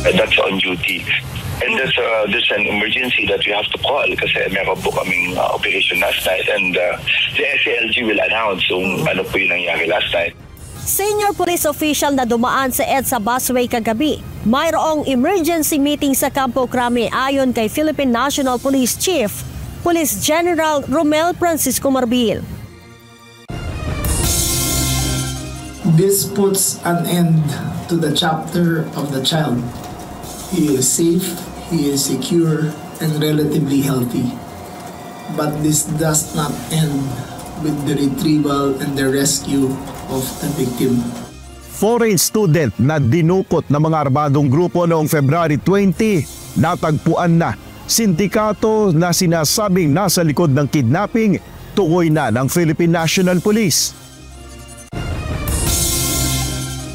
That's on duty. And there's an emergency that we have to call kasi meron po kaming operation last night, and the SALG will announce kung ano po yung nangyari last night. Senior police official na dumaan sa EDSA busway kagabi. Mayroong emergency meeting sa Campo Crame ayon kay Philippine National Police Chief, Police General Romel Francisco Marbil. This puts an end to the chapter of the child. He is safe, he is secure, and relatively healthy. But this does not end with the retrieval and the rescue of the victim. Foreign student na dinukot ng mga armadong grupo noong February 20, natagpuan na. Sindikato na sinasabing nasa likod ng kidnapping, tukoy na ng Philippine National Police.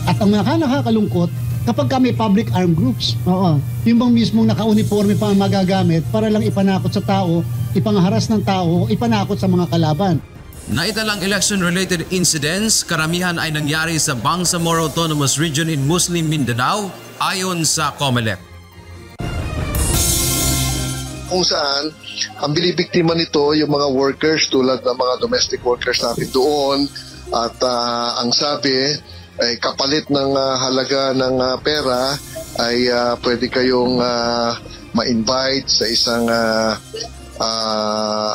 At ang nakakalungkot, kapag may public armed groups, yung bang mismong naka-uniforme pa ang magagamit para lang ipanakot sa tao, ipangaharas ng tao, ipanakot sa mga kalaban. Naitalang election-related incidents, karamihan ay nangyari sa Bangsamoro Autonomous Region in Muslim Mindanao ayon sa COMELEC. Kung saan ang binibiktima nito yung mga workers tulad ng mga domestic workers natin doon, at ang sabi ay kapalit ng halaga ng pera ay pwede kayong ma-invite sa isang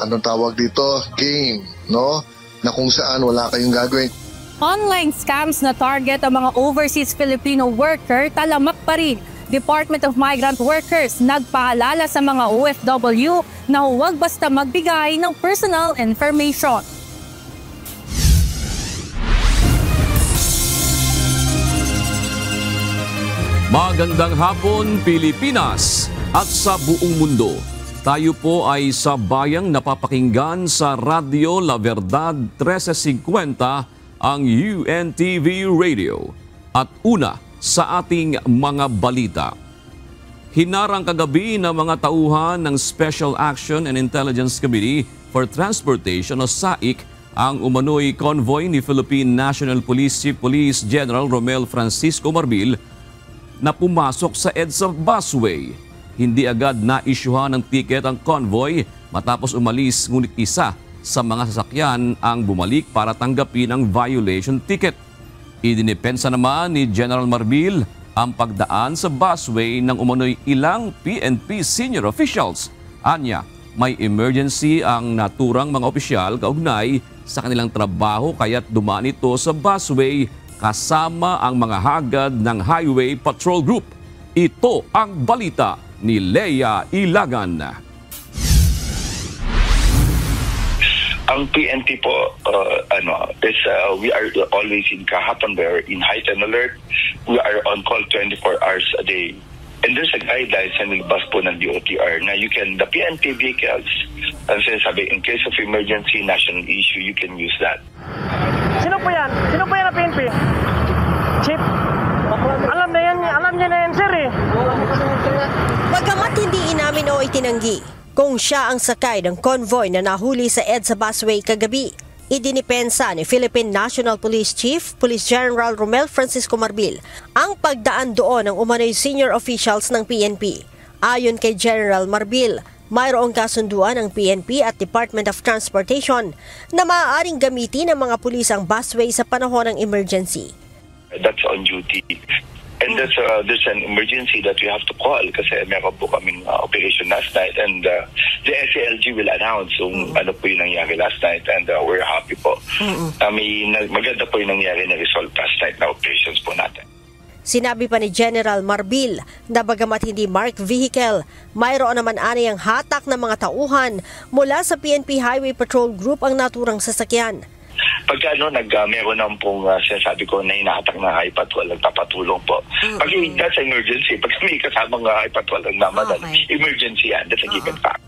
anong tawag dito, game, no? Na kung saan wala kayong gagawin. Online scams na target ang mga overseas Filipino worker, talamak pa rin. Department of Migrant Workers nagpaalala sa mga OFW na huwag basta magbigay ng personal information. Magandang hapon, Pilipinas at sa buong mundo. Tayo po ay sa bayang napapakinggan sa Radyo La Verdad 1350, ang UNTV Radio. At una sa ating mga balita. Hinarang kagabi ng mga tauhan ng Special Action and Intelligence Committee for Transportation o SAIC ang umano'y convoy ni Philippine National Police Chief Police General Romel Francisco Marbil na pumasok sa EDSA busway. Hindi agad na-isyuhan ng tiket ang convoy matapos umalis, ngunit isa sa mga sasakyan ang bumalik para tanggapin ang violation ticket. Idinipensa naman ni General Marbil ang pagdaan sa busway ng umano'y ilang PNP senior officials. Anya, may emergency ang naturang mga opisyal kaugnay sa kanilang trabaho kaya't dumaan ito sa busway kasama ang mga hagad ng Highway Patrol Group. Ito ang balita ni Leia Ilagan. Ang PNP po, we are always in kahapon, we are in heightened alert. We are on call 24 hours a day. And there's a guidelines sa nilabas po ng DOTR na the PNP vehicles, ang sinasabi, in case of emergency, national issue, you can use that. Sino po yan? Sino po yan na PNP? Chief? Alam niya na yan, sir eh. Bagamat hindi inamin o itinanggi kung siya ang sakay ng convoy na nahuli sa EDSA busway kagabi, idinipensa ni Philippine National Police Chief, Police General Romel Francisco Marbil ang pagdaan doon ng umano'y senior officials ng PNP. Ayon kay General Marbil, mayroong kasunduan ng PNP at Department of Transportation na maaaring gamitin ng mga pulis ang busway sa panahon ng emergency. That's on duty. And there's an emergency that we have to call kasi meron po kaming operation last night, and the SALG will announce kung ano po yung nangyari last night, and we're happy po. Maganda po yung nangyari na result last night na operations po natin. Sinabi pa ni General Marbil na bagamat hindi marked vehicle, mayroon naman aniyang hatak ng mga tauhan mula sa PNP Highway Patrol Group ang naturang sasakyan. Pagka meron naman pong sinasabi ko na hinahatak na high patrol, nagpapatulong po. Pag that's emergency, pag may kasamang high patrol ang naman, emergency yan, that's a given fact.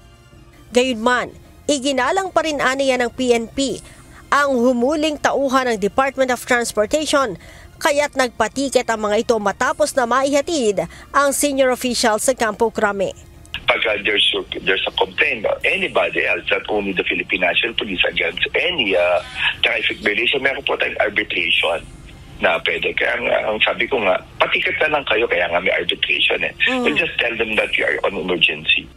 Gayunman, iginalang pa rin aniya ng PNP ang humuling tauhan ng Department of Transportation, kaya't nagpatiket ang mga ito matapos na maihatid ang senior official sa Campo Crame. Pag there's a complaint about anybody else, not only the Philippine National Police against any traffic violation, meron po tayong arbitration. na pwede. Kaya ang sabi ko nga, patikat na lang kayo, kaya nga may arbitration We'll just tell them that we are on emergency.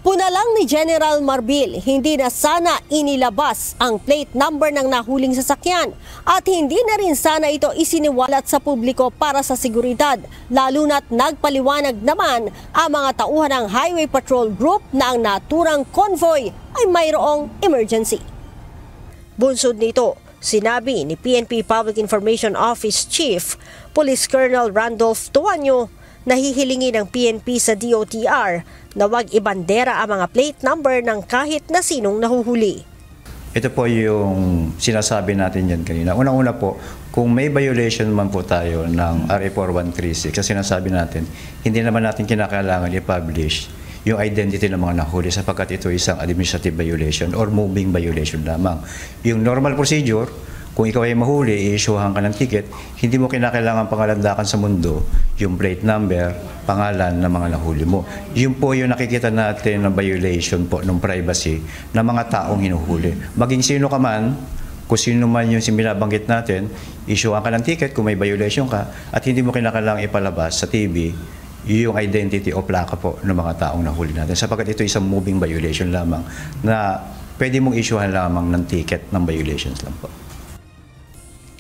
Puna lang ni General Marbil, hindi na sana inilabas ang plate number ng nahuling sasakyan at hindi na rin sana ito isiniwalat sa publiko para sa seguridad, lalo na't nagpaliwanag naman ang mga tauhan ng Highway Patrol Group na ang naturang convoy ay mayroong emergency. Bunsod nito, sinabi ni PNP Public Information Office Chief Police Colonel Randolph Tuanyo na hihilingin ng PNP sa DOTR na wag ibandera ang mga plate number ng kahit na sinong nahuhuli. Ito po yung sinasabi natin yan kanina. Unang-una po, kung may violation man po tayo ng RA 4136, kasi sinasabi natin, hindi naman natin kinakailangan i-publish yung identity ng mga nahuli sapagkat ito isang administrative violation or moving violation lamang. Yung normal procedure, kung ikaw ay mahuli, i-issuehan ka ng ticket, hindi mo kinakailangan pangalandakan sa mundo yung plate number, pangalan ng mga nahuli mo. Yun po yung nakikita natin na violation po ng privacy ng mga taong hinuhuli. Maging sino ka man, kung sino man yung binabanggit natin, issuehan ka ng ticket kung may violation ka at hindi mo kinakailangan ipalabas sa TV yung identity o plaka po ng mga taong nahuli natin. Sapagkat ito isang moving violation lamang na pwede mong issuehan lamang ng ticket ng violations lang po.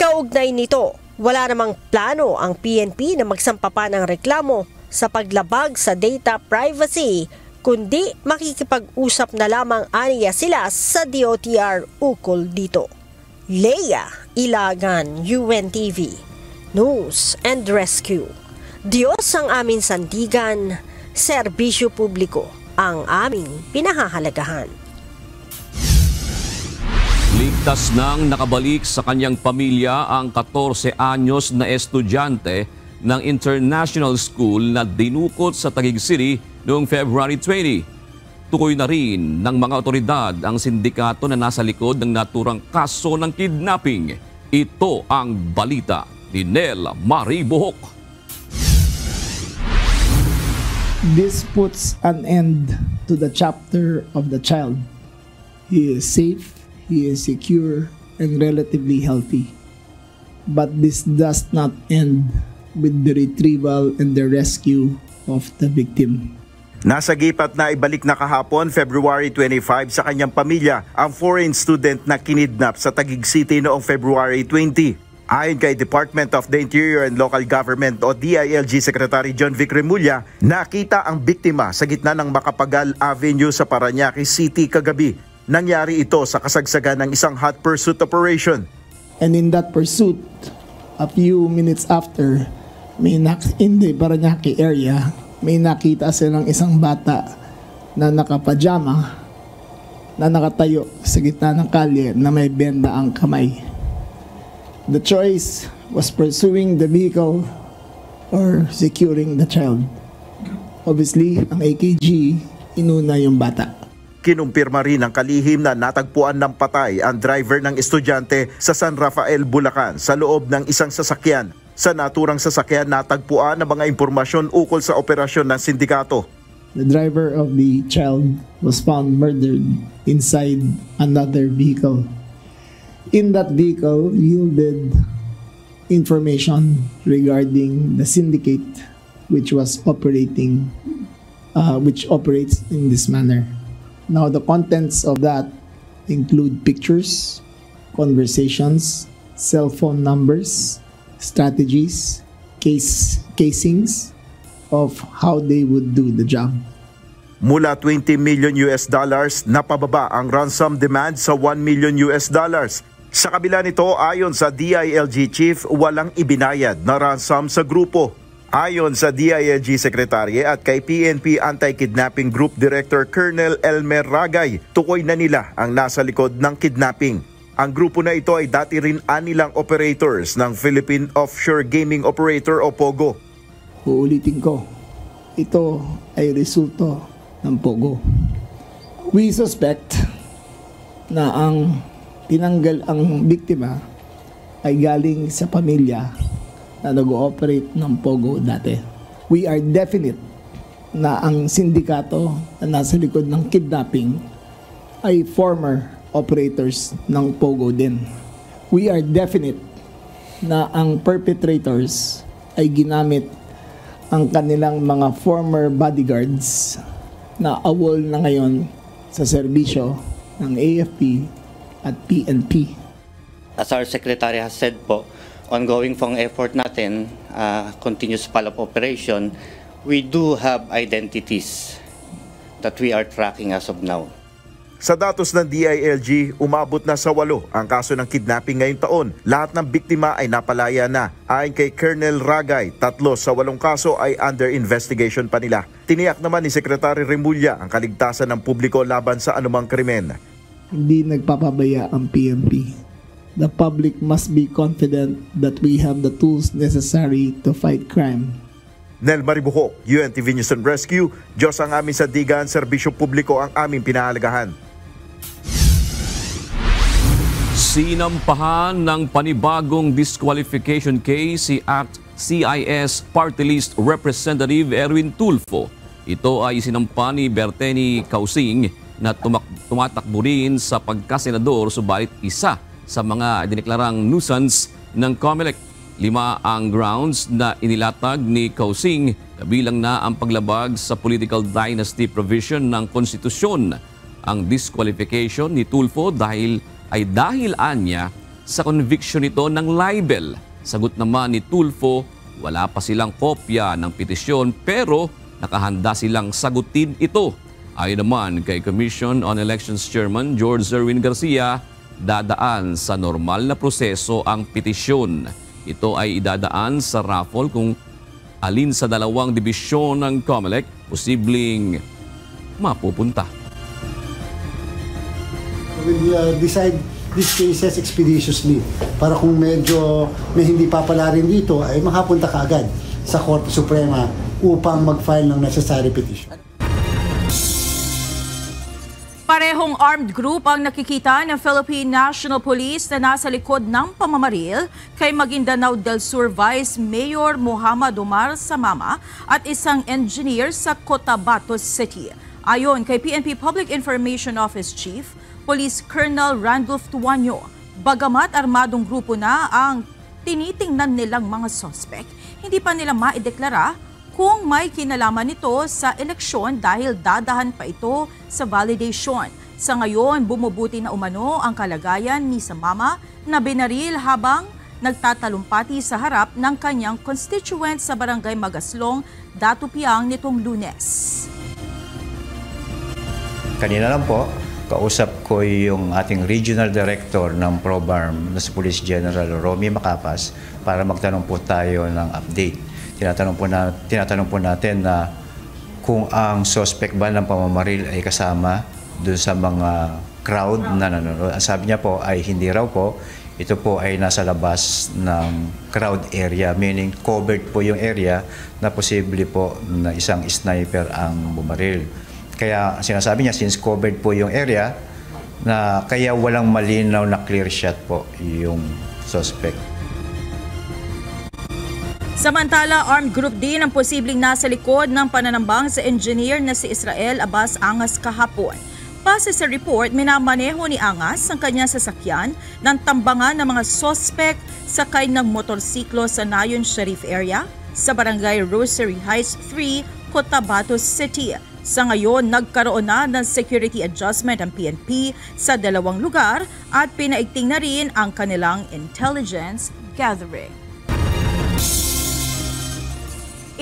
Kaugnay nito, wala namang plano ang PNP na magsampa pa ng reklamo sa paglabag sa data privacy, kundi makikipag-usap na lamang aniya sila sa DOTR ukol dito. Leia Ilagan, UNTV, News and Rescue. Diyos ang aming sandigan, serbisyo publiko ang aming pinahahalagahan. Ligtas nang nakabalik sa kanyang pamilya ang 14 anyos na estudyante ng International School na dinukot sa Taguig City noong February 20. Tukoy na rin ng mga otoridad ang sindikato na nasa likod ng naturang kaso ng kidnapping. Ito ang balita ni Nel Marie Buhok. This puts an end to the chapter of the child. He is safe, he is secure, and relatively healthy. But this does not end with the retrieval and the rescue of the victim. Nasagipat na ibalik na kahapon, February 25, sa kanyang pamilya ang foreign student na kinidnap sa Taguig City noong February 20. Ayon kay Department of the Interior and Local Government o DILG Secretary John Vic Remulla, nakita ang biktima sa gitna ng Macapagal Avenue sa Parañaque City kagabi. Nangyari ito sa kasagsagan ng isang hot pursuit operation. And in that pursuit, a few minutes after, in the Parañaque area, may nakita silang isang bata na nakapajama na nakatayo sa gitna ng kalye na may benda ang kamay. The choice was pursuing the vehicle or securing the child. Obviously, ang AKG inuna yung bata. Kinumpirma rin ng kalihim na natagpuan ng patay ang driver ng estudyante sa San Rafael, Bulacan sa loob ng isang sasakyan. Sa naturang sasakyan, natagpuan ang mga impormasyon ukol sa operasyon ng sindikato. The driver of the child was found murdered inside another vehicle. In that vehicle, yielded information regarding the syndicate which operates in this manner. Now, the contents of that include pictures, conversations, cell phone numbers, strategies, casings of how they would do the job. Mula $20 million napababa ang ransom demand sa $1 million. Sa kabila nito, ayon sa DILG chief, walang ibinayad na ransom sa grupo. Ayon sa DILG Secretary at kay PNP Anti-Kidnapping Group Director Colonel Elmer Ragay, tukoy na nila ang nasa likod ng kidnapping. Ang grupo na ito ay dati rin anilang operators ng Philippine Offshore Gaming Operator o POGO. Uulitin ko, ito ay resulto ng POGO. We suspect na ang tinanggal ang biktima ay galing sa pamilya na nag-ooperate ng POGO dati. We are definite na ang sindikato na nasa likod ng kidnapping ay former operators ng POGO din. We are definite na ang perpetrators ay ginamit ang kanilang mga former bodyguards na awol na ngayon sa serbisyo ng AFP at PNP. As our Secretary has said po, ongoing pong effort natin, continuous follow-up operation, we do have identities that we are tracking as of now. Sa datos ng DILG, umabot na sa 8 ang kaso ng kidnapping ngayong taon. Lahat ng biktima ay napalaya na. Ayon kay Colonel Ragay, 3 sa 8 kaso ay under investigation pa nila. Tiniyak naman ni Secretary Remulla ang kaligtasan ng publiko laban sa anumang krimen. Hindi nagpapabaya ang PNP. The public must be confident that we have the tools necessary to fight crime. Nel Maribuhok, UNTV News and Rescue, Diyos ang aming sandigan, serbisyo publiko ang aming pinahalagahan. Sinampahan ng panibagong disqualification case at CIS Party List Representative Erwin Tulfo. Ito ay sinampa ni Berteni Causing na tumatakbo rin sa pagkasenador, subalit isa sa mga dineklarang nuisance ng COMELEC. 5 ang grounds na inilatag ni Causing, kabilang na ang paglabag sa political dynasty provision ng konstitusyon. Ang disqualification ni Tulfo dahil anya sa conviction nito ng libel. Sagot naman ni Tulfo, wala pa silang kopya ng petisyon pero nakahanda silang sagutin ito. Ayon naman kay Commission on Elections Chairman George Zerwin Garcia, dadaan sa normal na proseso ang petisyon. Ito ay idadaan sa raffle kung alin sa 2 dibisyon ng COMELEC posibleng mapupunta. We will decide these cases expeditiously para kung medyo may hindi papala rin dito ay makapunta kaagad sa Korte Suprema upang mag-file ng necessary petition. Parehong armed group ang nakikita ng Philippine National Police na nasa likod ng pamamaril kay Maguindanao del Sur Vice Mayor Muhammad Omar Samama at isang engineer sa Cotabato City. Ayon kay PNP Public Information Office Chief Police Colonel Randolph Tuanyo, bagamat armadong grupo na ang tinitingnan nilang mga suspect, hindi pa nila maideklara kung may kinalaman nito sa eleksyon dahil dadahan pa ito sa validation. Sa ngayon, bumubuti na umano ang kalagayan ni Samama na binaril habang nagtatalumpati sa harap ng kanyang constituent sa Barangay Magaslong, Datupiang nitong Lunes. Kanina lang po, kausap ko yung ating Regional Director ng ProBarm na si Police General Romy Macapas para magtanong po tayo ng update. Tinatanong po natin na kung ang suspect ba ng pamamaril ay kasama doon sa mga crowd na nanonood. Ang sabi niya po ay hindi raw po. Ito po ay nasa labas ng crowd area, meaning covered po yung area na posible po na isang sniper ang bumaril. Kaya sinasabi niya, since covered po yung area, na kaya walang malinaw na clear shot po yung suspect. Samantala, armed group din ang posibleng nasa likod ng pananambang sa engineer na si Israel Abbas Angas kahapon. Base sa report, minamaneho ni Angas ang kanyang sasakyan ng tambangan ng mga suspect sakay ng motorsiklo sa Nayon Sharif area sa Barangay Rosary Heights 3, Cotabato City. Sa ngayon, nagkaroon na ng security adjustment ang PNP sa 2 lugar at pinaigting na rin ang kanilang intelligence gathering.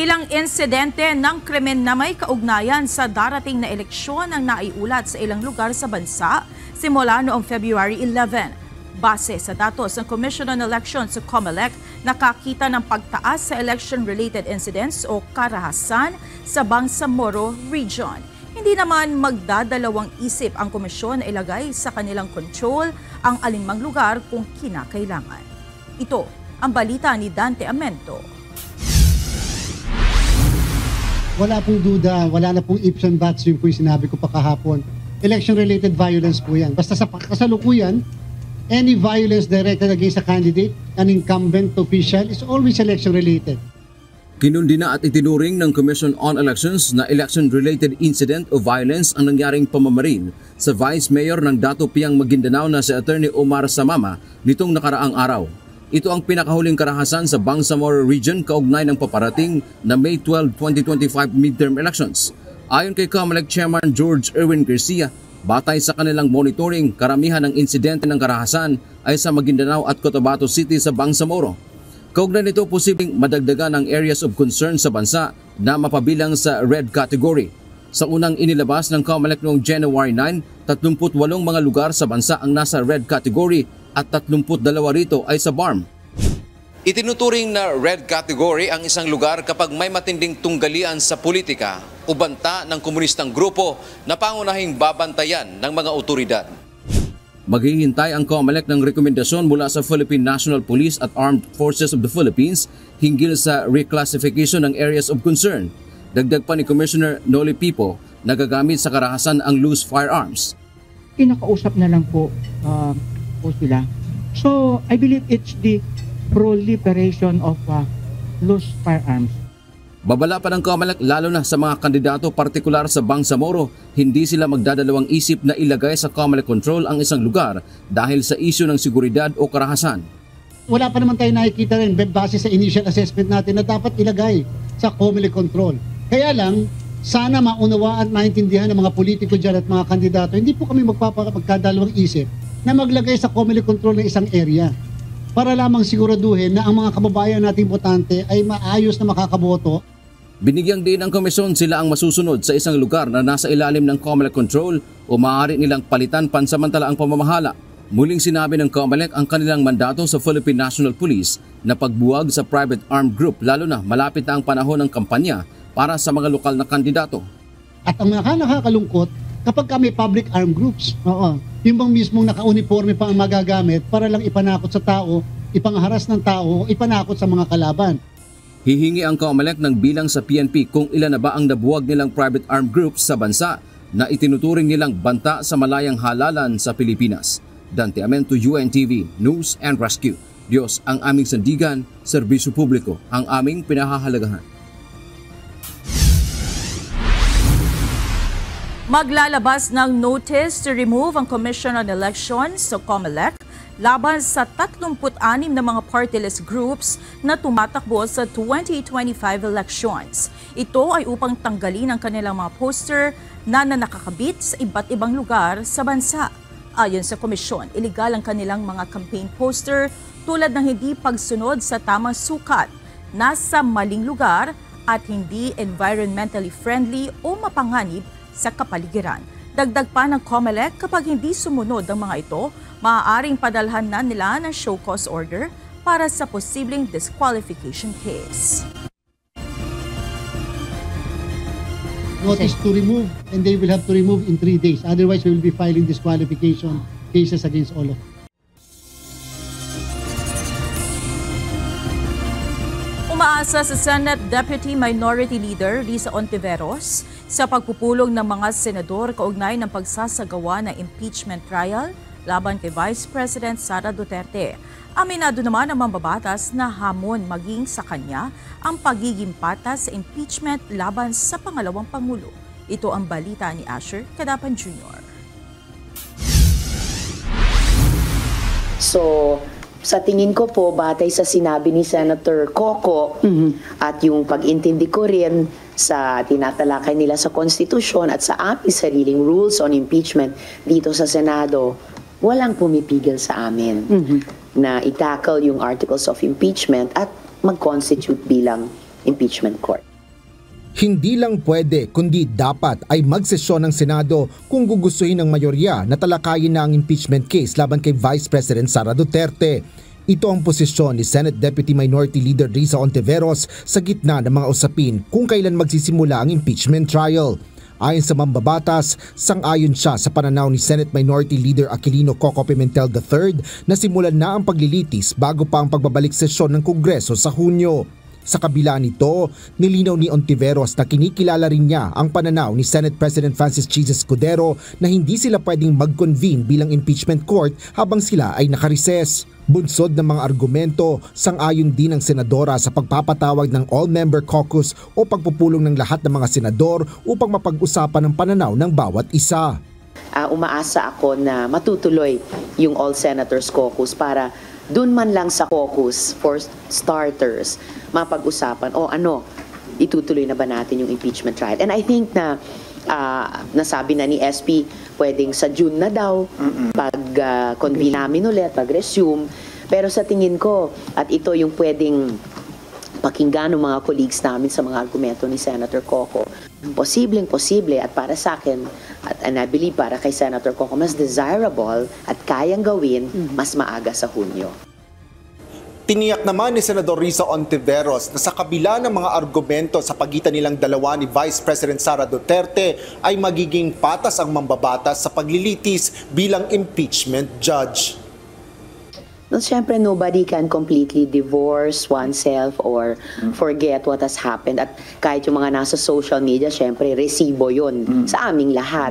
Ilang insidente ng krimen na may kaugnayan sa darating na eleksyon ang naiulat sa ilang lugar sa bansa simula noong February 11. Base sa datos ng Commission on Elections sa COMELEC, nakakita ng pagtaas sa election-related incidents o karahasan sa Bangsamoro Region. Hindi naman magdadalawang isip ang komisyon na ilagay sa kanilang control ang alinmang lugar kung kinakailangan. Ito ang balita ni Dante Amento. Wala pong duda, wala na pong ifs and buts, yun po yung sinabi ko pa kahapon. Election-related violence po yan. Basta sa kasalukuyan, any violence directed against a candidate, an incumbent official, is always election-related. Kinundi na at itinuring ng Commission on Elections na election-related incident o violence ang nangyaring pamamaril sa Vice Mayor ng Datupiang Maguindanao na si Attorney Omar Samama nitong nakaraang araw. Ito ang pinakahuling karahasan sa Bangsamoro Region kaugnay ng paparating na May 12, 2025 midterm elections. Ayon kay COMELEC Chairman George Erwin Garcia, batay sa kanilang monitoring, karamihan ng insidente ng karahasan ay sa Maguindanao at Cotabato City sa Bangsamoro. Kaugnay nito, posibleng madagdagan ang areas of concern sa bansa na mapabilang sa red category. Sa unang inilabas ng COMELEC noong January 9, 38 mga lugar sa bansa ang nasa red category at 32 rito ay sa BARM. Itinuturing na red category ang isang lugar kapag may matinding tunggalian sa politika o banta ng komunistang grupo na pangunahing babantayan ng mga otoridad. Maghihintay ang COMELEC ng rekomendasyon mula sa Philippine National Police at Armed Forces of the Philippines hinggil sa reclassification ng areas of concern. Dagdag pa ni Commissioner Noli Pipo, nagagamit sa karahasan ang loose firearms. Kinakausap na lang po sila. So, I believe it's the proliferation of loose firearms. Babala pa ng COMELEC lalo na sa mga kandidato partikular sa Bangsamoro, hindi sila magdadalawang isip na ilagay sa COMELEC control ang isang lugar dahil sa isyu ng seguridad o karahasan. Wala pa naman tayo nakikita rin base sa initial assessment natin na dapat ilagay sa COMELEC control. Kaya lang, sana maunawaan at maintindihan ng mga politiko dyan at mga kandidato, hindi po kami magkadalawang isip na maglagay sa COMELEC control ng isang area para lamang siguraduhin na ang mga kababayan nating botante ay maayos na makakaboto. Binigyang din ng komisyon sila ang masusunod sa isang lugar na nasa ilalim ng COMELEC control o maaari nilang palitan pansamantala ang pamamahala. Muling sinabi ng COMELEC ang kanilang mandato sa Philippine National Police na pagbuwag sa private armed group lalo na malapit na ang panahon ng kampanya para sa mga lokal na kandidato. At ang nakakalungkot, kapag may public armed groups, yung bang mismong naka-uniforme pa ang magagamit para lang ipanakot sa tao, ipangharas ng tao, ipanakot sa mga kalaban. Hihingi ang COMELEC ng bilang sa PNP kung ilan na ba ang nabuwag nilang private armed groups sa bansa na itinuturing nilang banta sa malayang halalan sa Pilipinas. Dante Amento, UNTV, News and Rescue. Diyos ang aming sandigan, serbisyo publiko ang aming pinahahalagahan. Maglalabas ng notice to remove ang Commission on Elections sa COMELEC laban sa 36 na mga party-list groups na tumatakbo sa 2025 elections. Ito ay upang tanggalin ang kanilang mga poster na nakakabit sa iba't ibang lugar sa bansa. Ayon sa komisyon, iligal ang kanilang mga campaign poster tulad ng hindi pagsunod sa tamang sukat, nasa maling lugar at hindi environmentally friendly o mapanganib sa kapaligiran. Dagdag pa ng COMELEC, kapag hindi sumunod ang mga ito, maaaring padalhan na nila ng show cause order para sa posibleng disqualification case. Notice to remove, and they will have to remove in 3 days. Otherwise, we will be filing disqualification cases against all of them. Umaasa sa Senate Deputy Minority Leader Risa Ontiveros sa pagpupulong ng mga senador kaugnay ng pagsasagawa ng impeachment trial laban kay Vice President Sara Duterte. Aminado naman ang mambabatas na hamon maging sa kanya ang pagiging patas sa impeachment laban sa pangalawang Pangulo. Ito ang balita ni Asher Cadapan Jr. So, sa tingin ko po, batay sa sinabi ni Senator Coco at yung pag-intindi ko rin sa tinatalakay nila sa konstitusyon at sa aming sariling rules on impeachment dito sa Senado, walang pumipigil sa amin na i-tackle yung articles of impeachment at mag-constitute bilang impeachment court. Hindi lang pwede kundi dapat ay magsesyon ng Senado kung gugustuhin ng mayorya na talakayin na ang impeachment case laban kay Vice President Sara Duterte. Ito ang posisyon ni Senate Deputy Minority Leader Risa Ontiveros sa gitna ng mga usapin kung kailan magsisimula ang impeachment trial. Ayon sa mambabatas, sang-ayon siya sa pananaw ni Senate Minority Leader Aquilino Coco Pimentel III na simulan na ang paglilitis bago pa ang pagbabalik sesyon ng Kongreso sa Hunyo. Sa kabila nito, nilinaw ni Ontiveros na kinikilala rin niya ang pananaw ni Senate President Francis Jesus Escudero na hindi sila pwedeng mag-convene bilang impeachment court habang sila ay nakarises. Bunsod ng mga argumento, sang-ayon din ng senadora sa pagpapatawag ng all-member caucus o pagpupulong ng lahat ng mga senador upang mapag-usapan ang pananaw ng bawat isa. Umaasa ako na matutuloy yung all-senators caucus para dun man lang sa caucus for starters, mapag-usapan, itutuloy na ba natin yung impeachment trial? And I think na nasabi na ni SP, pwedeng sa June na daw, pag-convene namin ulit, pag-resume. Pero sa tingin ko, at ito yung pwedeng pakinggan ng mga colleagues namin sa mga argumento ni Senator Coco, posible at para sa akin, and I believe para kay Senator Coco, mas desirable at kayang gawin mas maaga sa Hunyo. Tiniyak naman ni Senador Risa Ontiveros na sa kabila ng mga argumento sa pagitan nilang dalawa ni Vice President Sara Duterte ay magiging patas ang mambabatas sa paglilitis bilang impeachment judge. Siyempre, nobody can completely divorce oneself or forget what has happened. At kahit yung mga nasa social media, siyempre, resibo yun sa aming lahat.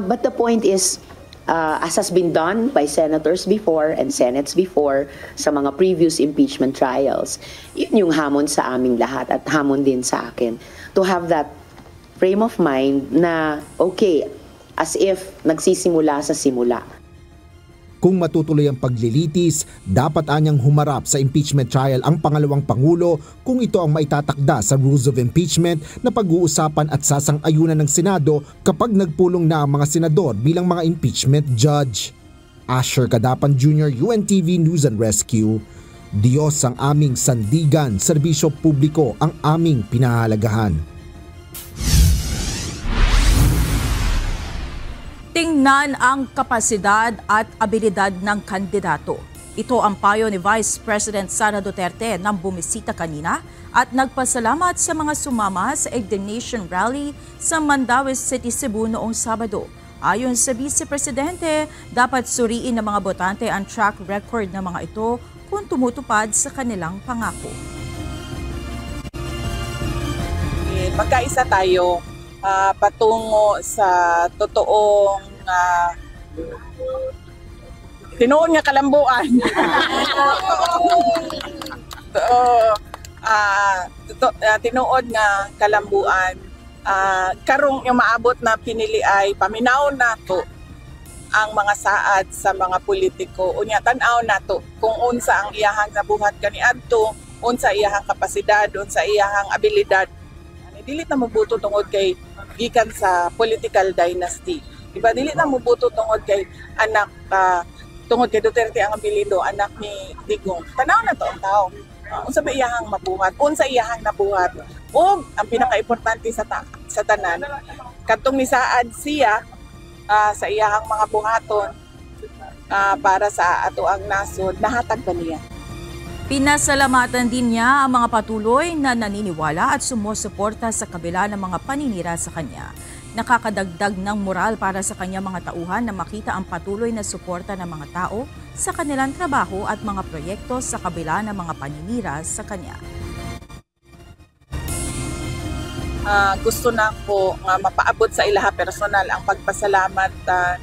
But the point is, as has been done by senators before and senates before sa mga previous impeachment trials, yun yung hamon sa aming lahat at hamon din sa akin. To have that frame of mind na, okay, as if nagsisimula sa simula. Kung matutuloy ang paglilitis, dapat anyang humarap sa impeachment trial ang pangalawang Pangulo kung ito ang maitatakda sa Rules of Impeachment na pag-uusapan at sasang-ayunan ng Senado kapag nagpulong na ang mga senador bilang mga impeachment judge. Asher Cadapan Jr., UNTV News and Rescue. Diyos ang aming sandigan, serbisyo publiko ang aming pinahalagahan. Tingnan ang kapasidad at abilidad ng kandidato. Ito ang payo ni Vice President Sara Duterte nang bumisita kanina at nagpasalamat sa mga sumama sa Egg the Nation Rally sa Mandaue City, Cebu noong Sabado. Ayon sa Vice Presidente, dapat suriin ng mga botante ang track record ng mga ito kung tumutupad sa kanilang pangako. Magkaisa tayo patungo sa totoong tinuod nga kalambuan. Tinuod nga kalambuan. Karong yung maabot na pinili ay paminaw nato ang mga saad sa mga politiko. Unya tan-aw nato kung unsa ang iyahang nabuhat kaniadto, unsa iyahang kapasidad, unsa iyahang abilidad. Dili na mabuto tungod kay gikan sa political dynasty. Diba, dili na mabuto tungod kay anak, tungod kay Duterte ang apelyido, anak ni Digong. Tanaw na to ang tao. Unsa ba iyahang mabuhat? Unsa iyahang nabuhat? O ang pinaka-importante sa tanan, kadtong ni Saad siya sa iyahang mga buhaton para sa ato ang nasod, nahatag ba niya? Pinasalamatan din niya ang mga patuloy na naniniwala at sumusuporta sa kabila ng mga paninira sa kanya. Nakakadagdag ng moral para sa kanya mga tauhan na makita ang patuloy na suporta ng mga tao sa kanilang trabaho at mga proyekto sa kabila ng mga paninira sa kanya. Gusto na ko mapaabot sa ilaha personal ang pagpasalamat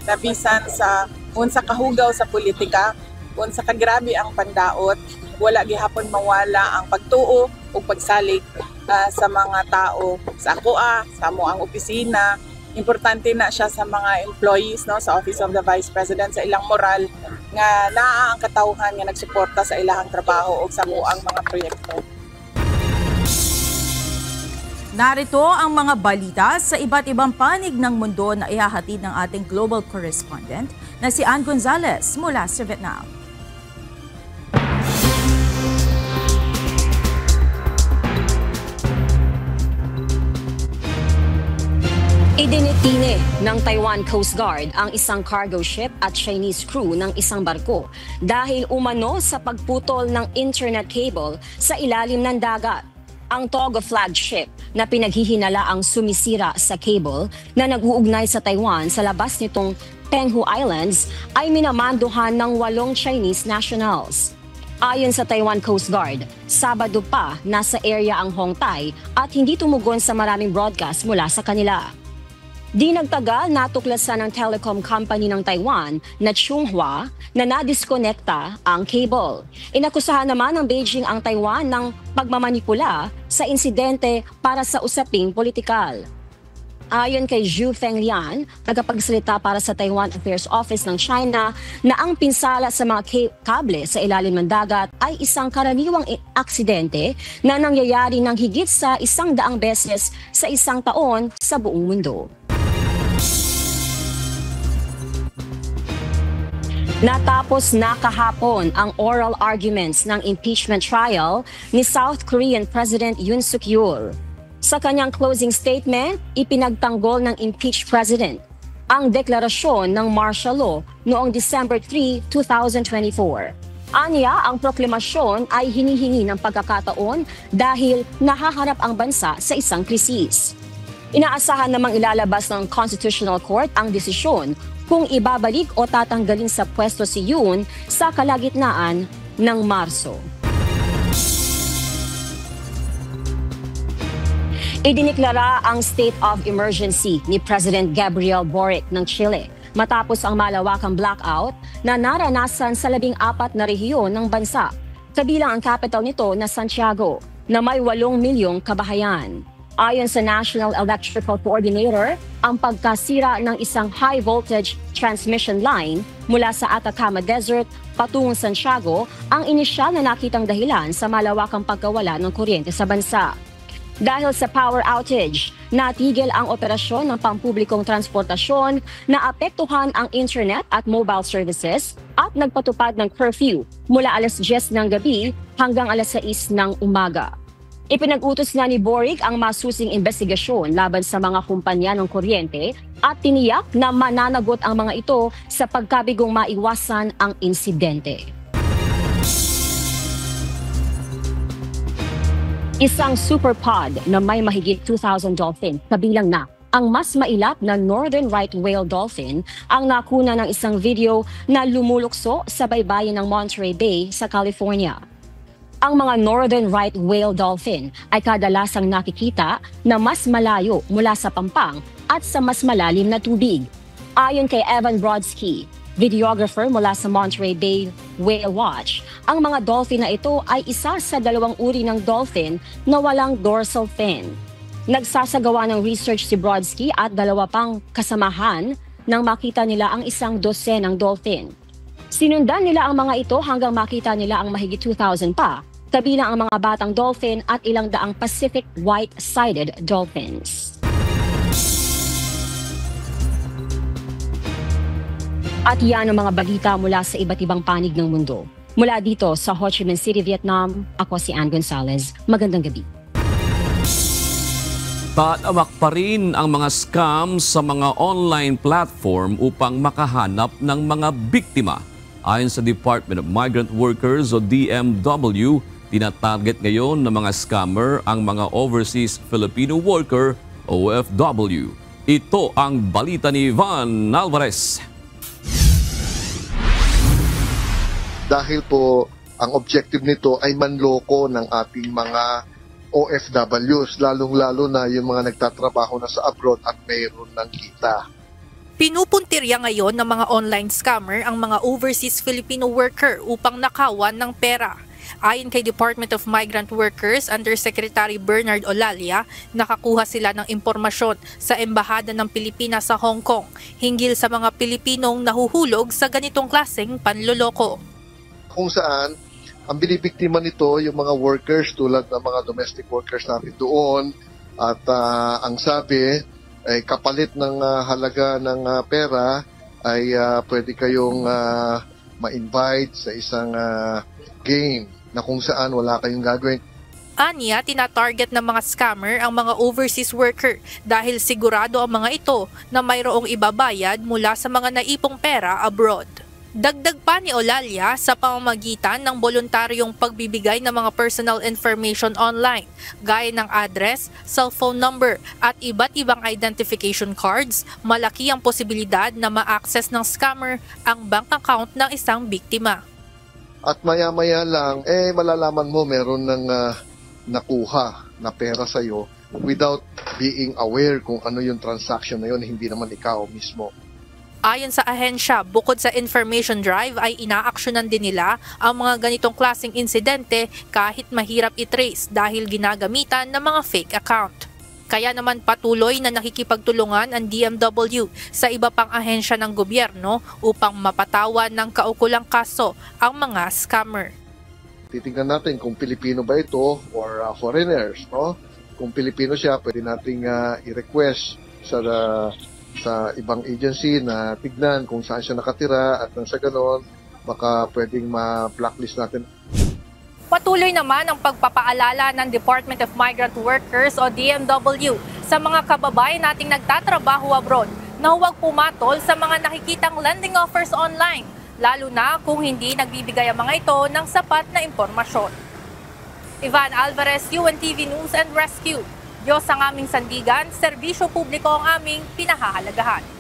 na bisan sa unsa kahugaw sa politika, unsa kagrabe ang pandaot, wala gihapon mawala ang pagtuo o pagsalig sa mga tao sa ACOA, sa mo ang opisina. Importante na siya sa mga employees, no, sa Office of the Vice President, sa ilang moral nga naa ang katawhan nga nagsuporta sa ilahang trabaho o sa mo ang mga proyekto. Narito ang mga balita sa iba't ibang panig ng mundo na ihahatid ng ating global correspondent na si Ann Gonzalez mula sa Vietnam. Idinitine ng Taiwan Coast Guard ang isang cargo ship at Chinese crew ng isang barko dahil umano sa pagputol ng internet cable sa ilalim ng dagat. Ang Togo flagship na pinaghihinala ang sumisira sa cable na nag-uugnay sa Taiwan sa labas nitong Penghu Islands ay minamanduhan ng 8 Chinese nationals. Ayon sa Taiwan Coast Guard, Sabado pa nasa area ang Hongtai at hindi tumugon sa maraming broadcast mula sa kanila. Di nagtagal, natuklasan ng telecom company ng Taiwan na Chunghwa na nadiskonekta ang cable. Inakusahan naman ng Beijing ang Taiwan ng pagmamanipula sa insidente para sa usaping politikal. Ayon kay Zhu Fenglian, tagapagsalita para sa Taiwan Affairs Office ng China, na ang pinsala sa mga kable sa ilalim ng dagat ay isang karaniwang aksidente na nangyayari ng higit sa 100 beses sa isang taon sa buong mundo. Natapos na kahapon ang oral arguments ng impeachment trial ni South Korean President Yoon Suk Yeol. Sa kanyang closing statement, ipinagtanggol ng impeached president ang deklarasyon ng martial law noong December 3, 2024. Aniya, ang proklamasyon ay hinihingi ng pagkakataon dahil nahaharap ang bansa sa isang krisis. Inaasahan namang ilalabas ng Constitutional Court ang desisyon kung ibabalik o tatanggalin sa pwesto si Yoon sa kalagitnaan ng Marso. Idiniklara ang state of emergency ni President Gabriel Boric ng Chile matapos ang malawakang blackout na naranasan sa 14 na rehiyon ng bansa, kabilang ang capital nito na Santiago, na may 8 milyong kabahayan. Ayon sa National Electrical Coordinator, ang pagkasira ng isang high-voltage transmission line mula sa Atacama Desert patungong Santiago ang inisyal na nakitang dahilan sa malawakang pagkawala ng kuryente sa bansa. Dahil sa power outage, natigil ang operasyon ng pampublikong transportasyon, naapektuhan ang internet at mobile services at nagpatupad ng curfew mula alas 10 ng gabi hanggang alas 6 ng umaga. Ipinag-utos na ni Boric ang masusing investigasyon laban sa mga kumpanya ng kuryente at tiniyak na mananagot ang mga ito sa pagkabigong maiwasan ang insidente. Isang superpod na may mahigit 2,000 dolphin, kabilang na ang mas mailap na Northern Right Whale Dolphin, ang nakuna ng isang video na lumulukso sa baybayin ng Monterey Bay sa California. Ang mga Northern Right Whale Dolphin ay kadalasang nakikita na mas malayo mula sa pampang at sa mas malalim na tubig. Ayon kay Evan Brodsky, videographer mula sa Monterey Bay Whale Watch, ang mga dolphin na ito ay isa sa 2 uri ng dolphin na walang dorsal fin. Nagsasagawa ng research si Brodsky at 2 pang kasamahan nang makita nila ang 12 ng dolphin. Sinundan nila ang mga ito hanggang makita nila ang mahigit 2,000 pa, kabilang ang mga batang dolphin at ilang daang Pacific white-sided dolphins. At yan ang mga balita mula sa iba't ibang panig ng mundo. Mula dito sa Ho Chi Minh City, Vietnam, ako si Ann Gonzalez. Magandang gabi. Tatamak pa rin ang mga scam sa mga online platform upang makahanap ng mga biktima. Ayon sa Department of Migrant Workers o DMW, tinatarget ngayon ng mga scammer ang mga overseas Filipino worker OFW. Ito ang balita ni Van Alvarez. Dahil po ang objective nito ay manloko ng ating mga OFWs, lalong-lalo na yung mga nagtatrabaho na sa abroad at mayroon ng kita. Pinupuntirya ngayon ng mga online scammer ang mga overseas Filipino worker upang nakawan ng pera. Ayon kay Department of Migrant Workers Undersecretary Bernard Olalia, nakakuha sila ng impormasyon sa Embahada ng Pilipinas sa Hong Kong hinggil sa mga Pilipinong nahuhulog sa ganitong klaseng panloloko. Kung saan ang binibiktima nito yung mga workers tulad ng mga domestic workers natin doon at ang sabi ay kapalit ng halaga ng pera ay pwede kayong ma-invite sa isang game na kung saan wala kayong gagawin. Aniya, tinatarget ng mga scammer ang mga overseas worker dahil sigurado ang mga ito na mayroong ibabayad mula sa mga naipong pera abroad. Dagdag pa ni Olalia, sa pamamagitan ng voluntaryong pagbibigay ng mga personal information online, gaya ng address, cellphone number at iba't ibang identification cards, malaki ang posibilidad na ma-access ng scammer ang bank account ng isang biktima. At maya-maya lang, malalaman mo meron ng nakuha na pera sa'yo without being aware kung ano yung transaction na yun, hindi naman ikaw mismo. Ayon sa ahensya, bukod sa information drive ay inaaksyonan din nila ang mga ganitong klaseng insidente kahit mahirap i-trace dahil ginagamitan ng mga fake account. Kaya naman patuloy na nakikipagtulungan ang DMW sa iba pang ahensya ng gobyerno upang mapatawan ng kaukulang kaso ang mga scammer. Titingnan natin kung Pilipino ba ito or foreigners, no? Kung Pilipino siya, pwede nating i-request sa ibang agency na tignan kung saan siya nakatira at nang sa ganon, baka pwedeng ma-blacklist natin. Patuloy naman ang pagpapaalala ng Department of Migrant Workers o DMW sa mga kababayan nating nagtatrabaho abroad na huwag pumatol sa mga nakikitang lending offers online, lalo na kung hindi nagbibigay ang mga ito ng sapat na impormasyon. Ivan Alvarez, UNTV News and Rescue. Diyos ang aming sandigan, serbisyo publiko ang aming pinahahalagahan.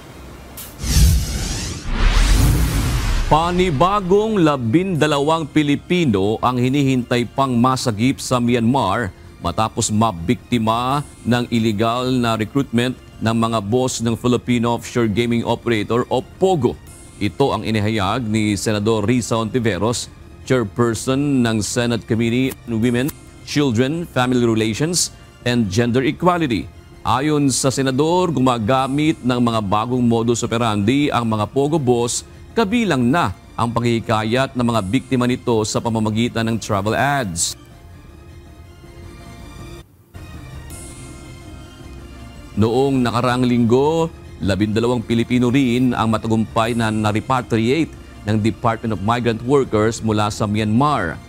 Panibagong 12 Pilipino ang hinihintay pang masagip sa Myanmar matapos mabiktima ng illegal na recruitment ng mga boss ng Filipino Offshore Gaming Operator o POGO. Ito ang inihayag ni Senador Risa Ontiveros, Chairperson ng Senate Committee on Women, Children, Family Relations, and Gender Equality. Ayon sa Senador, gumagamit ng mga bagong modus operandi ang mga POGO boss, kabilang na ang panghihikayat ng mga biktima nito sa pamamagitan ng travel ads. Noong nakaraang linggo, 12 Pilipino rin ang matagumpay na na-repatriate ng Department of Migrant Workers mula sa Myanmar.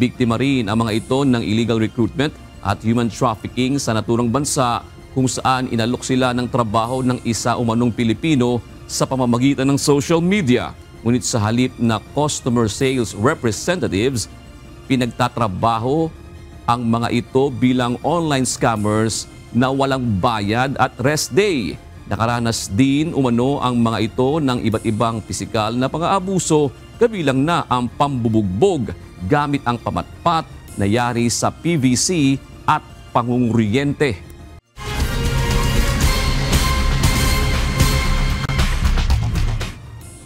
Biktima rin ang mga ito ng illegal recruitment at human trafficking sa naturang bansa kung saan inalok sila ng trabaho ng isa umanong Pilipino sa pamamagitan ng social media. Ngunit sa halip na customer sales representatives, pinagtatrabaho ang mga ito bilang online scammers na walang bayad at rest day. Nakaranas din umano ang mga ito ng iba't ibang pisikal na pang-aabuso, kabilang na ang pambubugbog gamit ang pamatpat na yari sa PVC at pangunguriyente.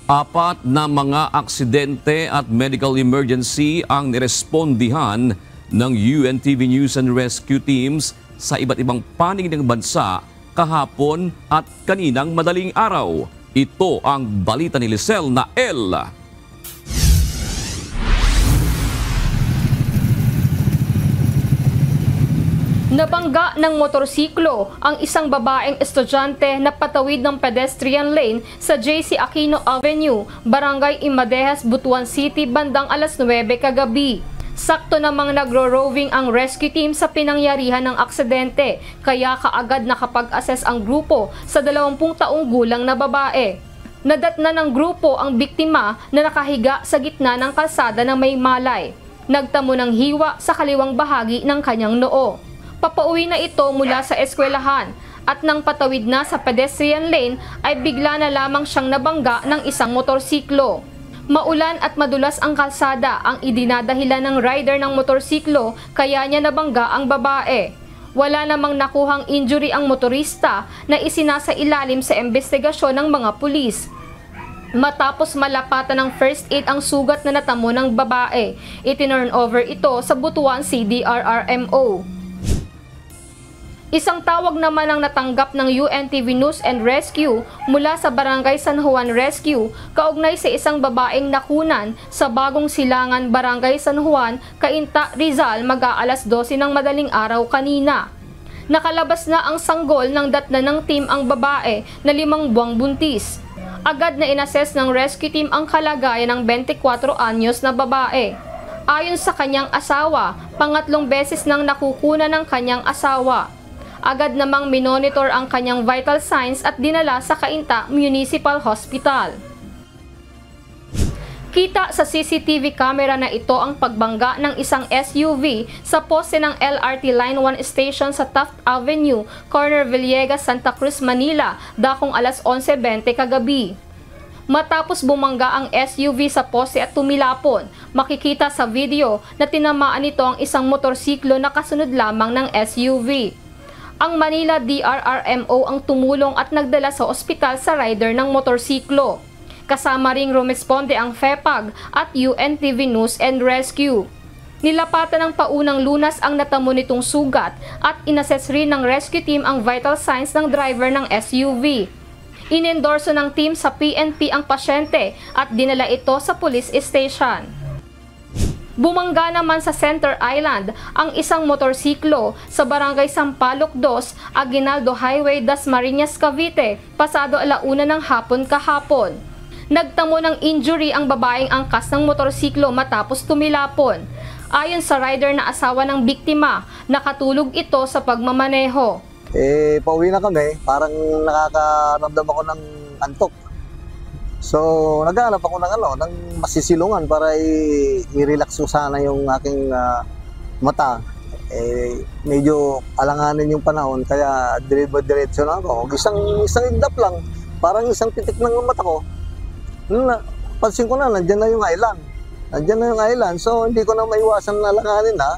Apat na mga aksidente at medical emergency ang nirespondihan ng UNTV News and Rescue teams sa iba't ibang panig ng bansa kahapon at kaninang madaling araw. Ito ang balita ni Lisel Nael. Nabangga ng motorsiklo ang isang babaeng estudyante na patawid ng pedestrian lane sa JC Aquino Avenue, Barangay Imadejas, Butuan City, bandang alas 9 kagabi. Sakto namang nagro-roving ang rescue team sa pinangyarihan ng aksidente, kaya kaagad nakapag-assess ang grupo sa 20 taong gulang na babae. Nadatna ng grupo ang biktima na nakahiga sa gitna ng kalsada na may malay. Nagtamo ng hiwa sa kaliwang bahagi ng kanyang noo. Papauwi na ito mula sa eskwelahan at nang patawid na sa pedestrian lane ay bigla na lamang siyang nabangga ng isang motorsiklo. Maulan at madulas ang kalsada ang idinadahilan ng rider ng motorsiklo kaya niya nabangga ang babae. Wala namang nakuhang injury ang motorista na isinasa ilalim sa investigasyon ng mga pulis. Matapos malapatan ng first aid ang sugat na natamo ng babae, itinurn over ito sa Butuan CDRRMO. Isang tawag naman ang natanggap ng UNTV News and Rescue mula sa Barangay San Juan Rescue kaugnay sa isang babaeng nakunan sa Bagong Silangan, Barangay San Juan, Cainta, Rizal mag-aalas 12 ng madaling araw kanina. Nakalabas na ang sanggol ng datna ng team ang babae na 5 buwang buntis. Agad na inassess ng rescue team ang kalagayan ng 24 anyos na babae. Ayon sa kanyang asawa, pangatlong beses nang nakukunan ng kanyang asawa. Agad namang minonitor ang kanyang vital signs at dinala sa Cainta Municipal Hospital. Kita sa CCTV camera na ito ang pagbangga ng isang SUV sa poste ng LRT Line 1 station sa Taft Avenue, corner Villegas, Santa Cruz, Manila, dakong alas 11:20 kagabi. Matapos bumangga ang SUV sa poste at tumilapon, makikita sa video na tinamaan nito ang isang motorsiklo na kasunod lamang ng SUV. Ang Manila DRRMO ang tumulong at nagdala sa ospital sa rider ng motorsiklo. Kasama ring rumesponde ang FEPAG at UNTV News and Rescue. Nilapatan ng paunang Lunas ang natamo nitong sugat at inassess rin ng rescue team ang vital signs ng driver ng SUV. Inendorso ng team sa PNP ang pasyente at dinala ito sa police station. Bumangga naman sa Center Island ang isang motorsiklo sa Barangay Sampaloc 2, Aguinaldo Highway, Dasmariñas, Cavite, pasado 1:00 ng hapon kahapon. Nagtamo ng injury ang babaeng angkas ng motorsiklo matapos tumilapon. Ayon sa rider na asawa ng biktima, nakatulog ito sa pagmamaneho. Pauwi na kami, parang nakakaramdam ako ng antok. So, naghahanap ako ng masisilungan para i-relax ko sana yung aking mata. Medyo alanganin yung panahon, kaya diretso na ako. Isang indap lang, parang isang pitik ng mata ko. Pansin ko na, nandyan na yung island. So, hindi ko na maiwasan na alanganin na.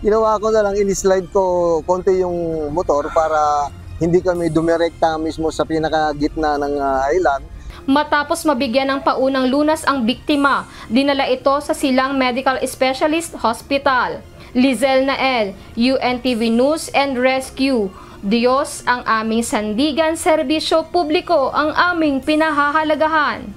Ginawa ko na lang, in-slide ko konti yung motor para hindi kami dumirekta mismo sa pinakagitna ng island. Matapos mabigyan ng paunang Lunas ang biktima, dinala ito sa Silang Medical Specialist Hospital. Lizel Nael, UNTV News and Rescue. Diyos ang aming sandigan, serbisyo publiko ang aming pinahahalagahan.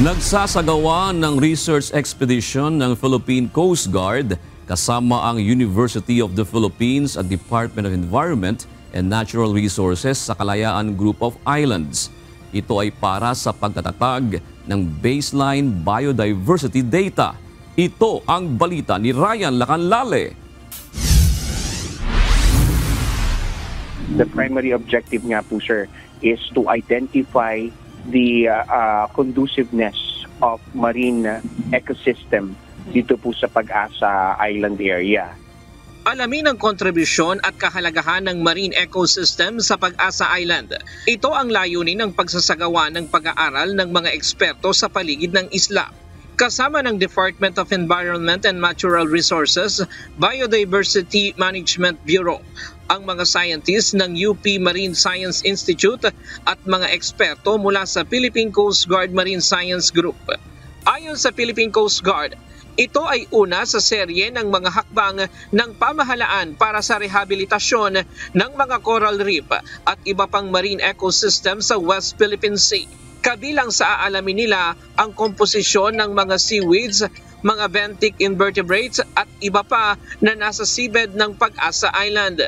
Nagsasagawa ng research expedition ng Philippine Coast Guard kasama ang University of the Philippines at Department of Environment and Natural Resources sa Kalayaan Group of Islands. Ito ay para sa pagtatatag ng baseline biodiversity data. Ito ang balita ni Ryan Lacanlale. The primary objective nga po, sir, is to identify the conduciveness of marine ecosystem dito po sa Pag-asa Island area. Alamin ang kontribusyon at kahalagahan ng marine ecosystem sa Pag-asa Island. Ito ang layunin ng pagsasagawa ng pag-aaral ng mga eksperto sa paligid ng isla. Kasama ng Department of Environment and Natural Resources, Biodiversity Management Bureau, ang mga scientists ng UP Marine Science Institute at mga eksperto mula sa Philippine Coast Guard Marine Science Group. Ayon sa Philippine Coast Guard, ito ay una sa serye ng mga hakbang ng pamahalaan para sa rehabilitasyon ng mga coral reef at iba pang marine ecosystem sa West Philippine Sea. Kabilang sa aalamin nila ang komposisyon ng mga seaweeds, mga benthic invertebrates at iba pa na nasa seabed ng Pag-asa Island.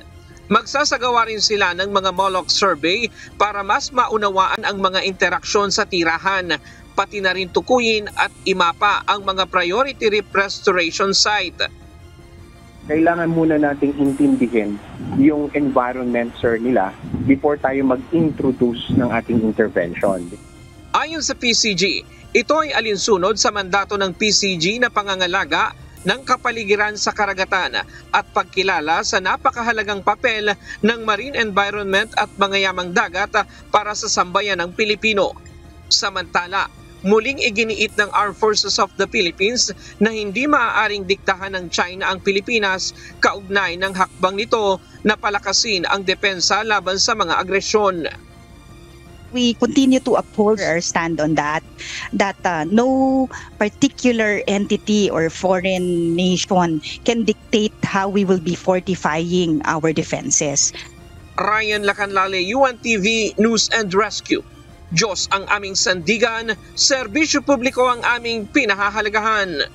Magsasagawa rin sila ng mga mollusk survey para mas maunawaan ang mga interaksyon sa tirahan, pati na rin tukuyin at imapa ang mga priority reef restoration site. Kailangan muna nating intindihin yung environment, sir, nila before tayo mag-introduce ng ating intervention. Ayon sa PCG, ito ay alinsunod sa mandato ng PCG na pangangalaga ng kapaligiran sa karagatan at pagkilala sa napakahalagang papel ng marine environment at mga yamang dagat para sa sambayan ng Pilipino. Samantala, muling iginiit ng Armed Forces of the Philippines na hindi maaaring diktahan ng China ang Pilipinas kaugnay ng hakbang nito na palakasin ang depensa laban sa mga agresyon. We continue to uphold our stand on that no particular entity or foreign nation can dictate how we will be fortifying our defenses. Ryan Lacanlale, UNTV News and Rescue. Diyos ang aming sandigan, serbisyo publiko ang aming pinahahalagahan.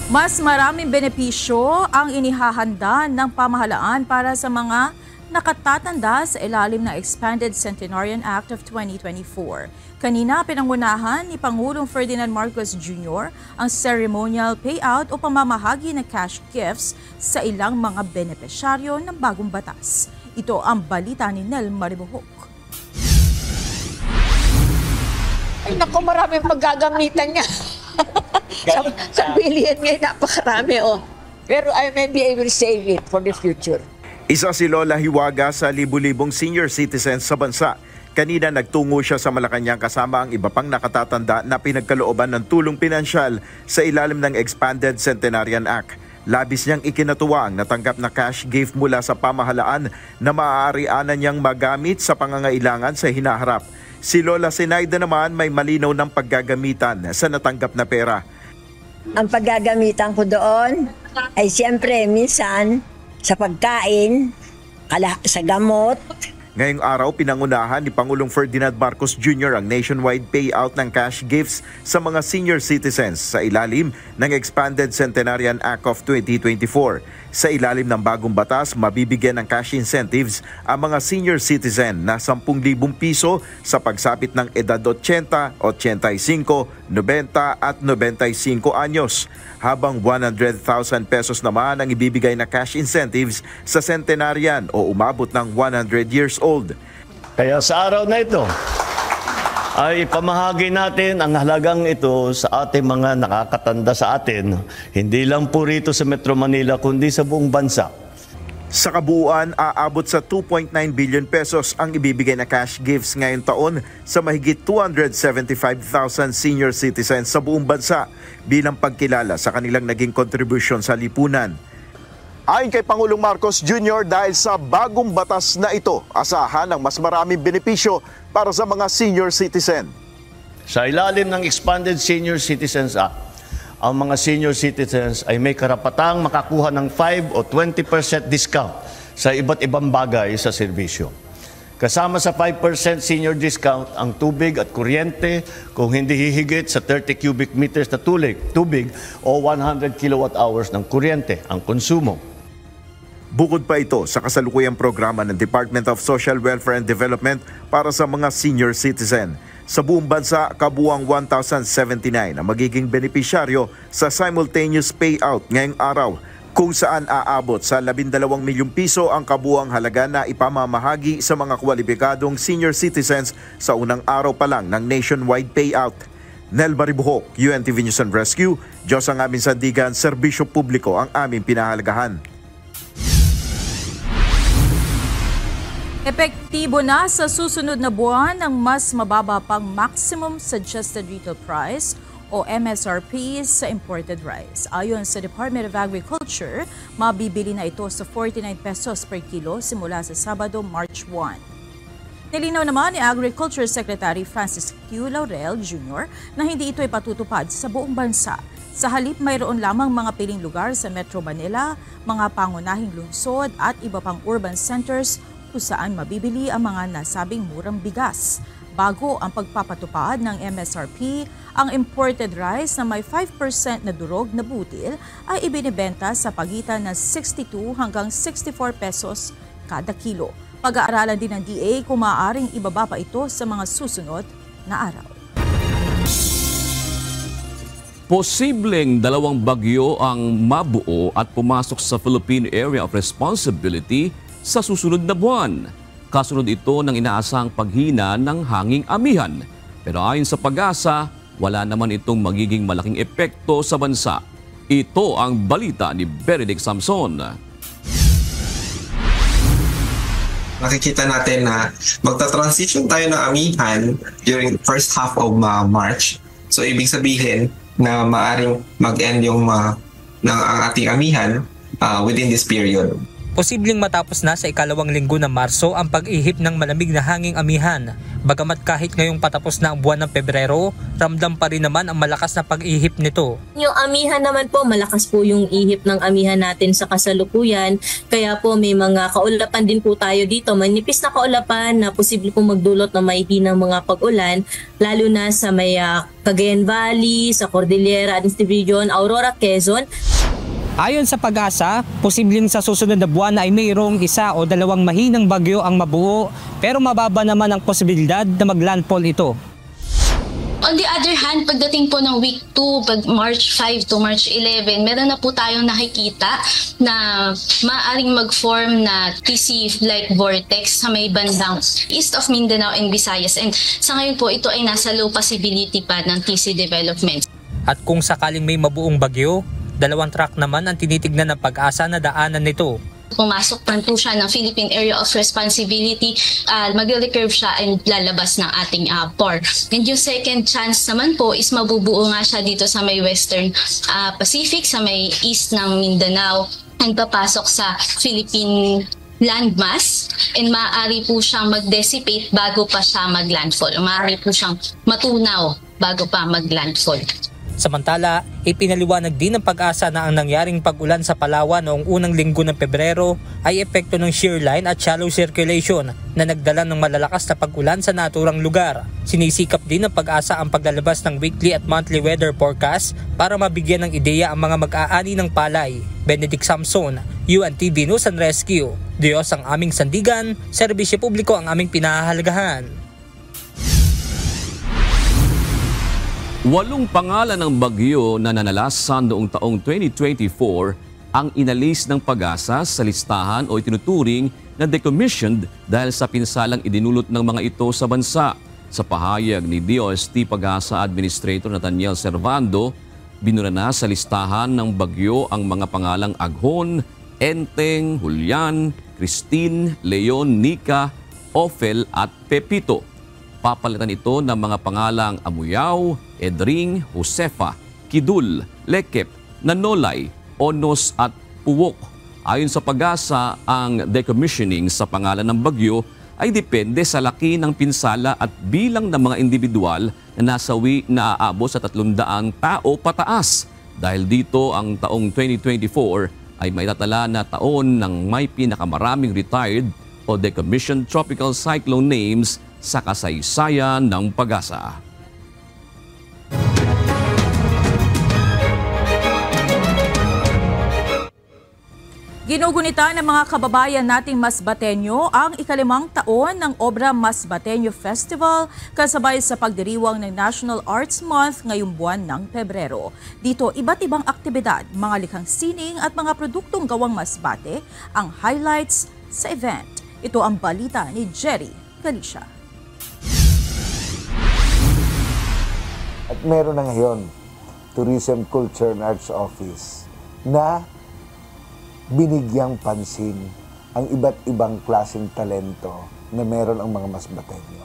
Mas maraming benepisyo ang inihahanda ng pamahalaan para sa mga nakatatanda sa ilalim ng Expanded Centenarian Act of 2024. Kanina pinangunahan ni Pangulong Ferdinand Marcos Jr. ang ceremonial payout o pamamahagi ng cash gifts sa ilang mga benepisyaryo ng bagong batas. Ito ang balita ni Nel Maribuhok. Ay naku, maraming paggagamitan niya. sa billion ngayon, napakarami oh. Pero I may be able to save it for the future. Isa si Lola Hiwaga sa libu-libong senior citizens sa bansa. Kanina nagtungo siya sa Malacanang kasama ang iba pang nakatatanda na pinagkalooban ng tulong pinansyal sa ilalim ng Expanded Centenarian Act. Labis niyang ikinatuwa ang natanggap na cash gift mula sa pamahalaan na maaari-ana niyang magamit sa pangangailangan sa hinaharap. Si Lola Zenaida naman may malinaw ng paggagamitan sa natanggap na pera. Ang paggagamitan ko doon ay siyempre minsan sa pagkain, sa gamot. Ngayong araw, pinangunahan ni Pangulong Ferdinand Marcos Jr. ang nationwide payout ng cash gifts sa mga senior citizens sa ilalim ng Expanded Centenarian Act of 2024. Sa ilalim ng bagong batas, mabibigyan ng cash incentives ang mga senior citizen na 10,000 piso sa pagsapit ng edad 80, 85, 90 at 95 anyos. Habang 100,000 pesos naman ang ibibigay na cash incentives sa centenarian o umabot ng 100 years old. Kaya sa araw na ito ay pamahagi natin ang halagang ito sa ating mga nakakatanda sa atin, hindi lang po rito sa Metro Manila kundi sa buong bansa. Sa kabuuan, aabot sa 2.9 billion pesos ang ibibigay na cash gifts ngayong taon sa mahigit 275,000 senior citizens sa buong bansa bilang pagkilala sa kanilang naging kontribusyon sa lipunan. Ayon kay Pangulong Marcos Jr., dahil sa bagong batas na ito, asahan ang mas maraming benepisyo para sa mga senior citizen. Sa ilalim ng Expanded Senior Citizens Act, ang mga senior citizens ay may karapatang makakuha ng 5 o 20% discount sa iba't ibang bagay sa serbisyo. Kasama sa 5% senior discount ang tubig at kuryente kung hindi hihigit sa 30 cubic meters na tubig o 100 kilowatt hours ng kuryente ang konsumo. Bukod pa ito sa kasalukuyang programa ng Department of Social Welfare and Development para sa mga senior citizen. Sa buong bansa, kabuang 1,079 ang magiging benepisyaryo sa simultaneous payout ngayong araw, kung saan aabot sa 12 milyong piso ang kabuang halaga na ipamamahagi sa mga kwalipikadong senior citizens sa unang araw pa lang ng nationwide payout. Nel Baribuhok, UNTV News and Rescue, Diyos ang aming sandigan, serbisyo publiko ang aming pinahalagahan. Epektibo na sa susunod na buwan ang mas mababa pang Maximum Suggested Retail Price o MSRP sa imported rice. Ayon sa Department of Agriculture, mabibili na ito sa 49 pesos per kilo simula sa Sabado, March 1. Nilinaw naman ni Agriculture Secretary Francis Q. Laurel Jr. na hindi ito ipatutupad sa buong bansa. Sa halip, mayroon lamang mga piling lugar sa Metro Manila, mga pangunahing lungsod at iba pang urban centers kung saan mabibili ang mga nasabing murang bigas. Bago ang pagpapatupad ng MSRP, ang imported rice na may 5% na durog na butil ay ibinibenta sa pagitan ng 62 hanggang 64 pesos kada kilo. Pag-aaralan din ng DA kung maaaring ibaba pa ito sa mga susunod na araw. Posibleng dalawang bagyo ang mabuo at pumasok sa Philippine Area of Responsibility sa susunod na buwan. Kasunod ito ng inaasahang paghina ng hanging amihan. Pero ayon sa Pag-asa, wala naman itong magiging malaking epekto sa bansa. Ito ang balita ni Benedict Samson. Nakikita natin na magta-transition tayo ng amihan during first half of March. So ibig sabihin na maaring mag-end yung ng ating amihan within this period. Posibleng matapos na sa ikalawang linggo ng Marso ang pag-ihip ng malamig na hanging amihan. Bagamat kahit ngayong patapos na ang buwan ng Pebrero, ramdam pa rin naman ang malakas na pag-ihip nito. Yung amihan naman po, malakas po yung ihip ng amihan natin sa kasalukuyan. Kaya po may mga kaulapan din po tayo dito. Manipis na kaulapan na posible po magdulot ng maihinang mga pag-ulan, lalo na sa may Cagayan Valley, sa Cordillera Administrative Region, Aurora, Quezon. Ayon sa Pag-asa, posibleng sa susunod na buwan ay mayroong isa o dalawang mahinang bagyo ang mabuo, pero mababa naman ang posibilidad na maglandfall ito. On the other hand, pagdating po ng week 2, March 5 to March 11, meron na po tayong nakikita na maaaring mag-form na TC-like vortex sa may bandang east of Mindanao and Visayas. And sa ngayon po, ito ay nasa low possibility pa ng TC development. At kung sakaling may mabuong bagyo, dalawang track naman ang tinitignan ng Pag-asa na daanan nito. Pumasok pa po siya ng Philippine Area of Responsibility, mag-recurve siya and lalabas ng ating POR. And yung second chance naman po is mabubuo nga siya dito sa may Western Pacific, sa may east ng Mindanao, and papasok sa Philippine landmass and maaari po siyang mag-dissipate bago pa siya mag-landfall. Maaari po siyang matunaw bago pa mag-landfall. Samantala, ipinaliwanag din ng Pag-asa na ang nangyaring pag-ulan sa Palawan noong unang linggo ng Pebrero ay epekto ng shear line at shallow circulation na nagdala ng malalakas na pag-ulan sa naturang lugar. Sinisikap din ng Pag-asa ang paglalabas ng weekly at monthly weather forecast para mabigyan ng ideya ang mga mag-aani ng palay. Benedict Samson, UNTV News and Rescue. Diyos ang aming sandigan, serbisyo publiko ang aming pinahahalagahan. 8 pangalan ng bagyo na nanalasan noong taong 2024 ang inalis ng Pag-asa sa listahan o itinuturing na decommissioned dahil sa pinsalang idinulot ng mga ito sa bansa. Sa pahayag ni DOST Pag-asa Administrator Nathaniel Servando, binura na sa listahan ng bagyo ang mga pangalang Aghon, Enteng, Julian, Christine, Leon, Nika, Ophel at Pepito. Papalitan ito ng mga pangalang Amuyaw, Edring, Josefa, Kidul, Lekep, Nanolay, Onos at Puwok. Ayon sa Pag-asa, ang decommissioning sa pangalan ng bagyo ay depende sa laki ng pinsala at bilang ng mga individual na nasawi na aabot sa 300 tao pataas. Dahil dito ang taong 2024 ay may tatala na taon ng may pinakamaraming retired o decommissioned tropical cyclone names sa kasaysayan ng Pag-asa. Ginugunita ng mga kababayan nating Masbateño ang ika-5 taon ng Obra Masbateño Festival kasabay sa pagdiriwang ng National Arts Month ngayong buwan ng Pebrero. Dito, iba't ibang aktibidad, mga likhang sining at mga produktong gawang Masbate ang highlights sa event. Ito ang balita ni Jerry Galicia. At meron na ngayon, Tourism, Culture and Arts Office na binigyang pansin ang iba't ibang klaseng talento na meron ang mga Masbateño.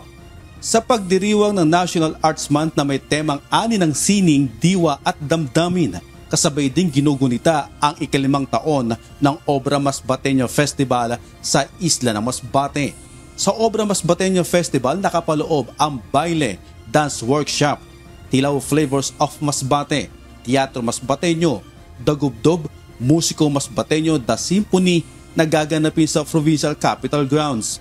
Sa pagdiriwang ng National Arts Month na may temang ani ng sining, diwa at damdamin, kasabay din ginugunita ang ika-5 taon ng Obra Masbateño Festival sa Isla ng Masbate. Sa Obra Masbateño Festival, nakapaloob ang baile, dance workshop, Tilaw Flavors of Masbate, Teatro Masbateño, Dagubdob, Musiko Masbateño The Symphony na gaganapin sa Provincial Capitol Grounds.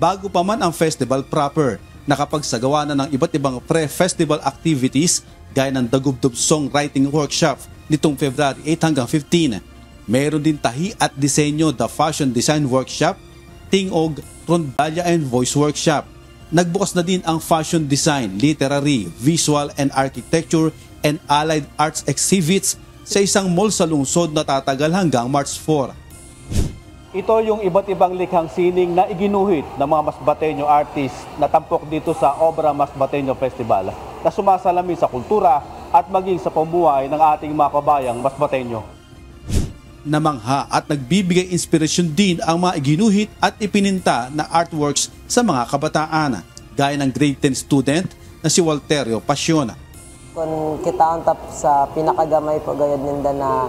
Bago pa man ang festival proper, nakapagsagawa na ng iba't ibang pre-festival activities gaya ng Dagubdob Songwriting Workshop nitong February 8 hanggang 15. Meron din tahi at disenyo The Fashion Design Workshop, Tingog, Rondalya and Voice Workshop. Nagbukas na din ang Fashion Design, Literary, Visual and Architecture and Allied Arts Exhibits sa isang mall sa lungsod na tatagal hanggang March 4. Ito yung iba't ibang likhang sining na iginuhit ng mga Masbateño artists na tampok dito sa Obra Masbateño Festival na sumasalamin sa kultura at maging sa pamumuhay ng ating mga kabayang Masbateño. Namangha at nagbibigay inspirasyon din ang mga iginuhit at ipininta na artworks sa mga kabataan, gaya ng grade 10 student na si Walterio Pasiona. Kung kita ang tap sa pinakagamay po gayad ninda na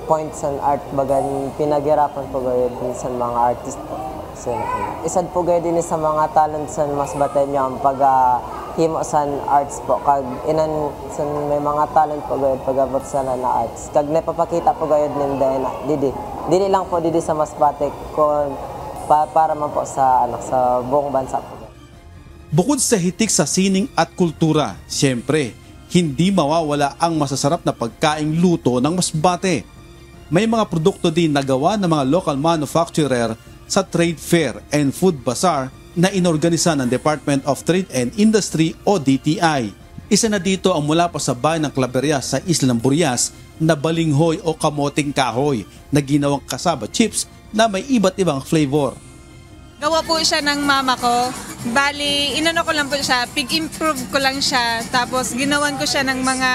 points and art bagan pinaghirapan po gayad din sa mga artist po. So, isad po gayad din sa mga talent sa Masbateño ang paghimo sa arts po. Kag inan sa may mga talent po gayad pagabot sa na arts. Kag napapakita po gayad ninda na dili lang po didi sa Masbate kon para man po sa sa buong bansa po. Bukod sa hitik sa sining at kultura, siyempre, hindi mawawala ang masasarap na pagkaing luto ng Masbate. May mga produkto din na gawa ng mga local manufacturer sa Trade Fair and Food Bazaar na inorganisa ng Department of Trade and Industry o DTI. Isa na dito ang mula pa sa bayan ng Claveria sa Isla ng Burias na balinghoy o kamoting kahoy na ginawang kasaba chips na may iba't ibang flavor. Gawa po siya ng mama ko. Bali, inano ko lang po siya, pig-improve ko lang siya. Tapos ginawan ko siya ng mga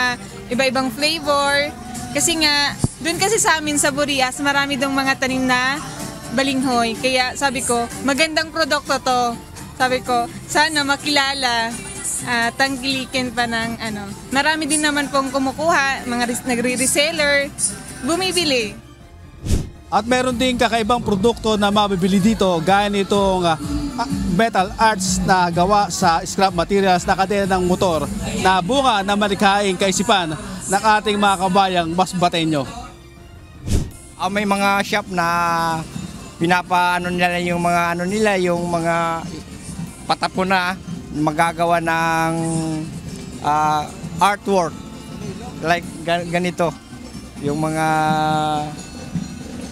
iba-ibang flavor. Kasi nga, dun kasi sa amin sa Burias, marami dong mga tanim na balinghoy. Kaya sabi ko, magandang produkto to. Sabi ko, sana makilala, tangkilikin pa ng ano. Marami din naman pong kumukuha, mga nagre-reseller, bumibili. At meron ding kakaibang produkto na mabibili dito gaya nitong metal arts na gawa sa scrap materials na kadena ng motor na bunga na malikhaing kaisipan ng ating mga kabayang Masbateño. May mga shop na pinapaano nila yung mga yung mga patapon na magagawa ng artwork like ganito, yung mga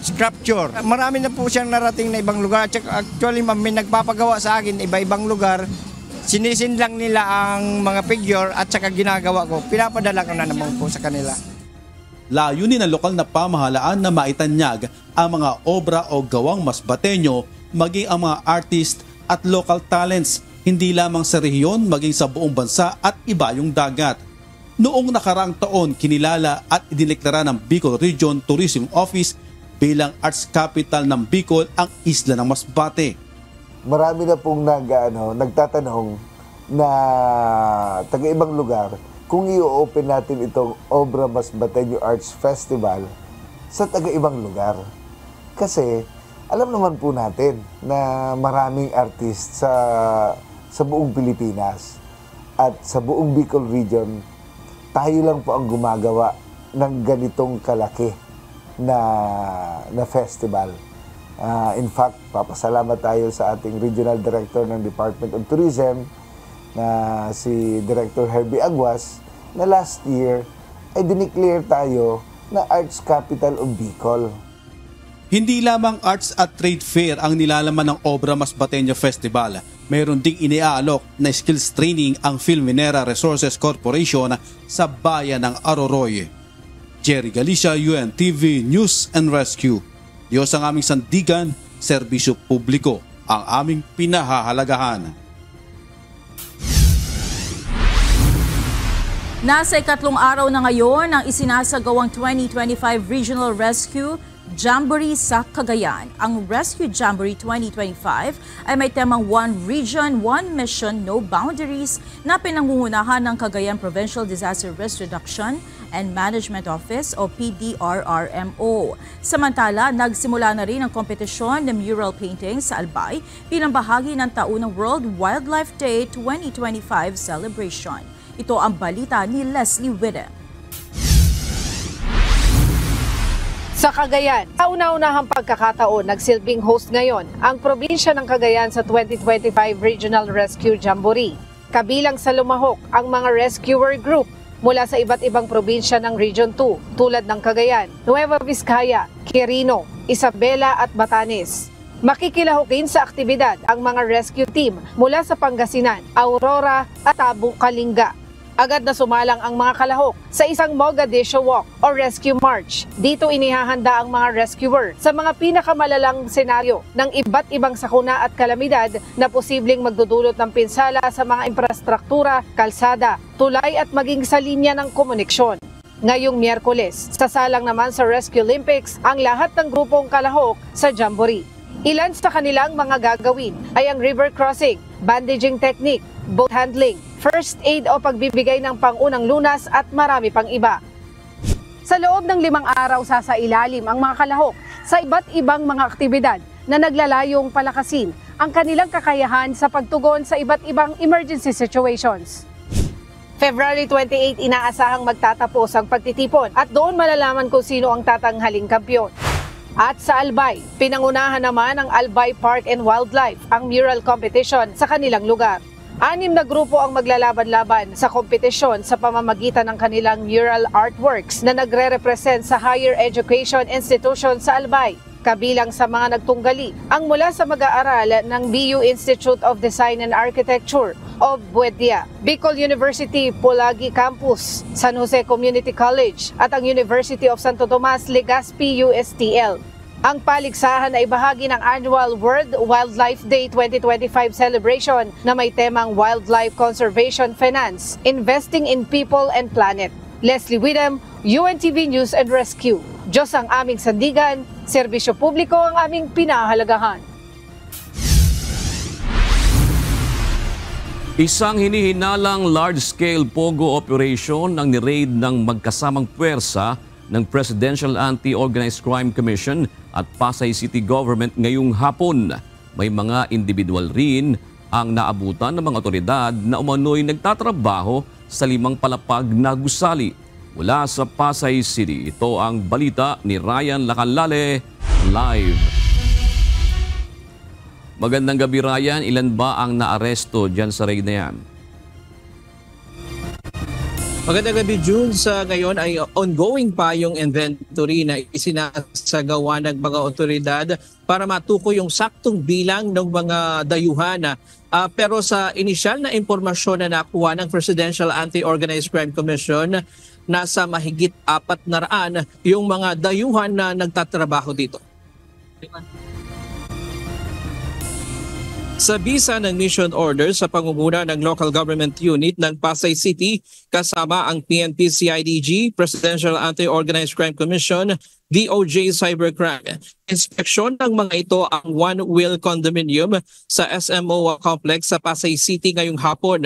sculpture. Marami na po siyang narating na ibang lugar. Actually, may nagpapagawa sa akin iba-ibang lugar. Sinisin lang nila ang mga figure at saka ginagawa ko. Pinapadala ko na naman po sa kanila. Layunin ng lokal na pamahalaan na maitanyag ang mga obra o gawang Masbateño, maging ang mga artist at local talents, hindi lamang sa rehiyon, maging sa buong bansa at iba yung dagat. Noong nakaraang taon, kinilala at idineklara ng Bicol Region Tourism Office bilang arts capital ng Bicol ang isla ng Masbate. Marami na pong nagtatanong na taga-ibang lugar kung i-open natin itong Obra Masbateño Arts Festival sa taga-ibang lugar. Kasi alam naman po natin na maraming artist sa buong Pilipinas at sa buong Bicol Region, tayo lang po ang gumagawa ng ganitong kalaki na festival. In fact, papasalamat tayo sa ating Regional Director ng Department of Tourism na si Director Herbie Aguas na last year ay dineclare tayo na Arts Capital of Bicol. Hindi lamang arts at trade fair ang nilalaman ng Obra Masbateño Festival. Mayroon ding iniaalok na skills training ang Filminera Resources Corporation sa bayan ng Aroroy. Jerry Galicia, UNTV News and Rescue. Diyos ang aming sandigan, serbisyo publiko ang aming pinahahalagahan. Nasa ikatlong araw na ngayon ang isinasagawang 2025 Regional Rescue Jamboree sa Cagayan. Ang Rescue Jamboree 2025 ay may temang One Region, One Mission, No Boundaries na pinangungunahan ng Cagayan Provincial Disaster Risk Reduction and Management Office o PDRRMO. Samantala, nagsimula na rin ang kompetisyon ng mural painting sa Albay bilang bahagi ng taunang World Wildlife Day 2025 celebration. Ito ang balita ni Leslie Widem. Sa Cagayan, kauna-unahang pagkakataon nagsilbing host ngayon ang probinsya ng Cagayan sa 2025 Regional Rescue Jamboree. Kabilang sa lumahok ang mga rescuer group mula sa iba't ibang probinsya ng Region 2 tulad ng Cagayan, Nueva Vizcaya, Quirino, Isabela at Batanes. Makikilahok din sa aktibidad ang mga rescue team mula sa Pangasinan, Aurora at Abu Kalinga. Agad na sumalang ang mga kalahok sa isang Mogadishu Walk o Rescue March. Dito inihahanda ang mga rescuer sa mga pinakamalalang senaryo ng iba't ibang sakuna at kalamidad na posibleng magdudulot ng pinsala sa mga infrastruktura, kalsada, tulay at maging sa linya ng komunikasyon. Ngayong Miyerkules, sasalang naman sa Rescue Olympics ang lahat ng grupong kalahok sa Jamboree. Ilan sa kanilang mga gagawin ay ang river crossing, bandaging technique, boat handling, first aid o pagbibigay ng pangunang lunas at marami pang iba. Sa loob ng 5 araw sasailalim ang mga kalahok sa iba't ibang mga aktibidad na naglalayong palakasin ang kanilang kakayahan sa pagtugon sa iba't ibang emergency situations. February 28 inaasahang magtatapos ang pagtitipon at doon malalaman kung sino ang tatanghaling kampyon. At sa Albay, pinangunahan naman ng Albay Park and Wildlife ang mural competition sa kanilang lugar. 6 na grupo ang maglalaban-laban sa kompetisyon sa pamamagitan ng kanilang mural artworks na nagre-represent sa higher education institution sa Albay. Kabilang sa mga nagtunggali ang mula sa mag-aaral ng BU Institute of Design and Architecture o Buedia, Bicol University Pulag Campus, San Jose Community College at ang University of Santo Tomas Legazpi USTL. Ang paligsahan ay bahagi ng annual World Wildlife Day 2025 celebration na may temang Wildlife Conservation Finance, Investing in People and Planet. Leslie Widem, UNTV News and Rescue. Diyos ang aming sandigan, serbisyo publiko ang aming pinahahalagahan. Isang hinihinalang large-scale pogo operation ang ni-raid ng magkasamang puwersa ng Presidential Anti-Organized Crime Commission at Pasay City Government ngayong hapon. May mga individual rin ang naabutan ng mga otoridad na umano'y nagtatrabaho sa 5 palapag na gusali. Mula sa Pasay City, ito ang balita ni Ryan Lacalale, live. Magandang gabi, Ryan. Ilan ba ang naaresto dyan sa raid na yan? Magandang gabi, June. Sa ngayon ay ongoing pa yung inventory na isinasagawa ng mga otoridad para matukoy yung saktong bilang ng mga dayuhan. Pero sa inisyal na impormasyon na nakuha ng Presidential Anti-Organized Crime Commission, nasa mahigit 400 yung mga dayuhan na nagtatrabaho dito. Sa bisa ng mission order sa pangunguna ng local government unit ng Pasay City kasama ang PNP CIDG, Presidential Anti-Organized Crime Commission, DOJ Cybercrime. Inspeksyon ng mga ito ang One Wheel Condominium sa SMO Complex sa Pasay City ngayong hapon.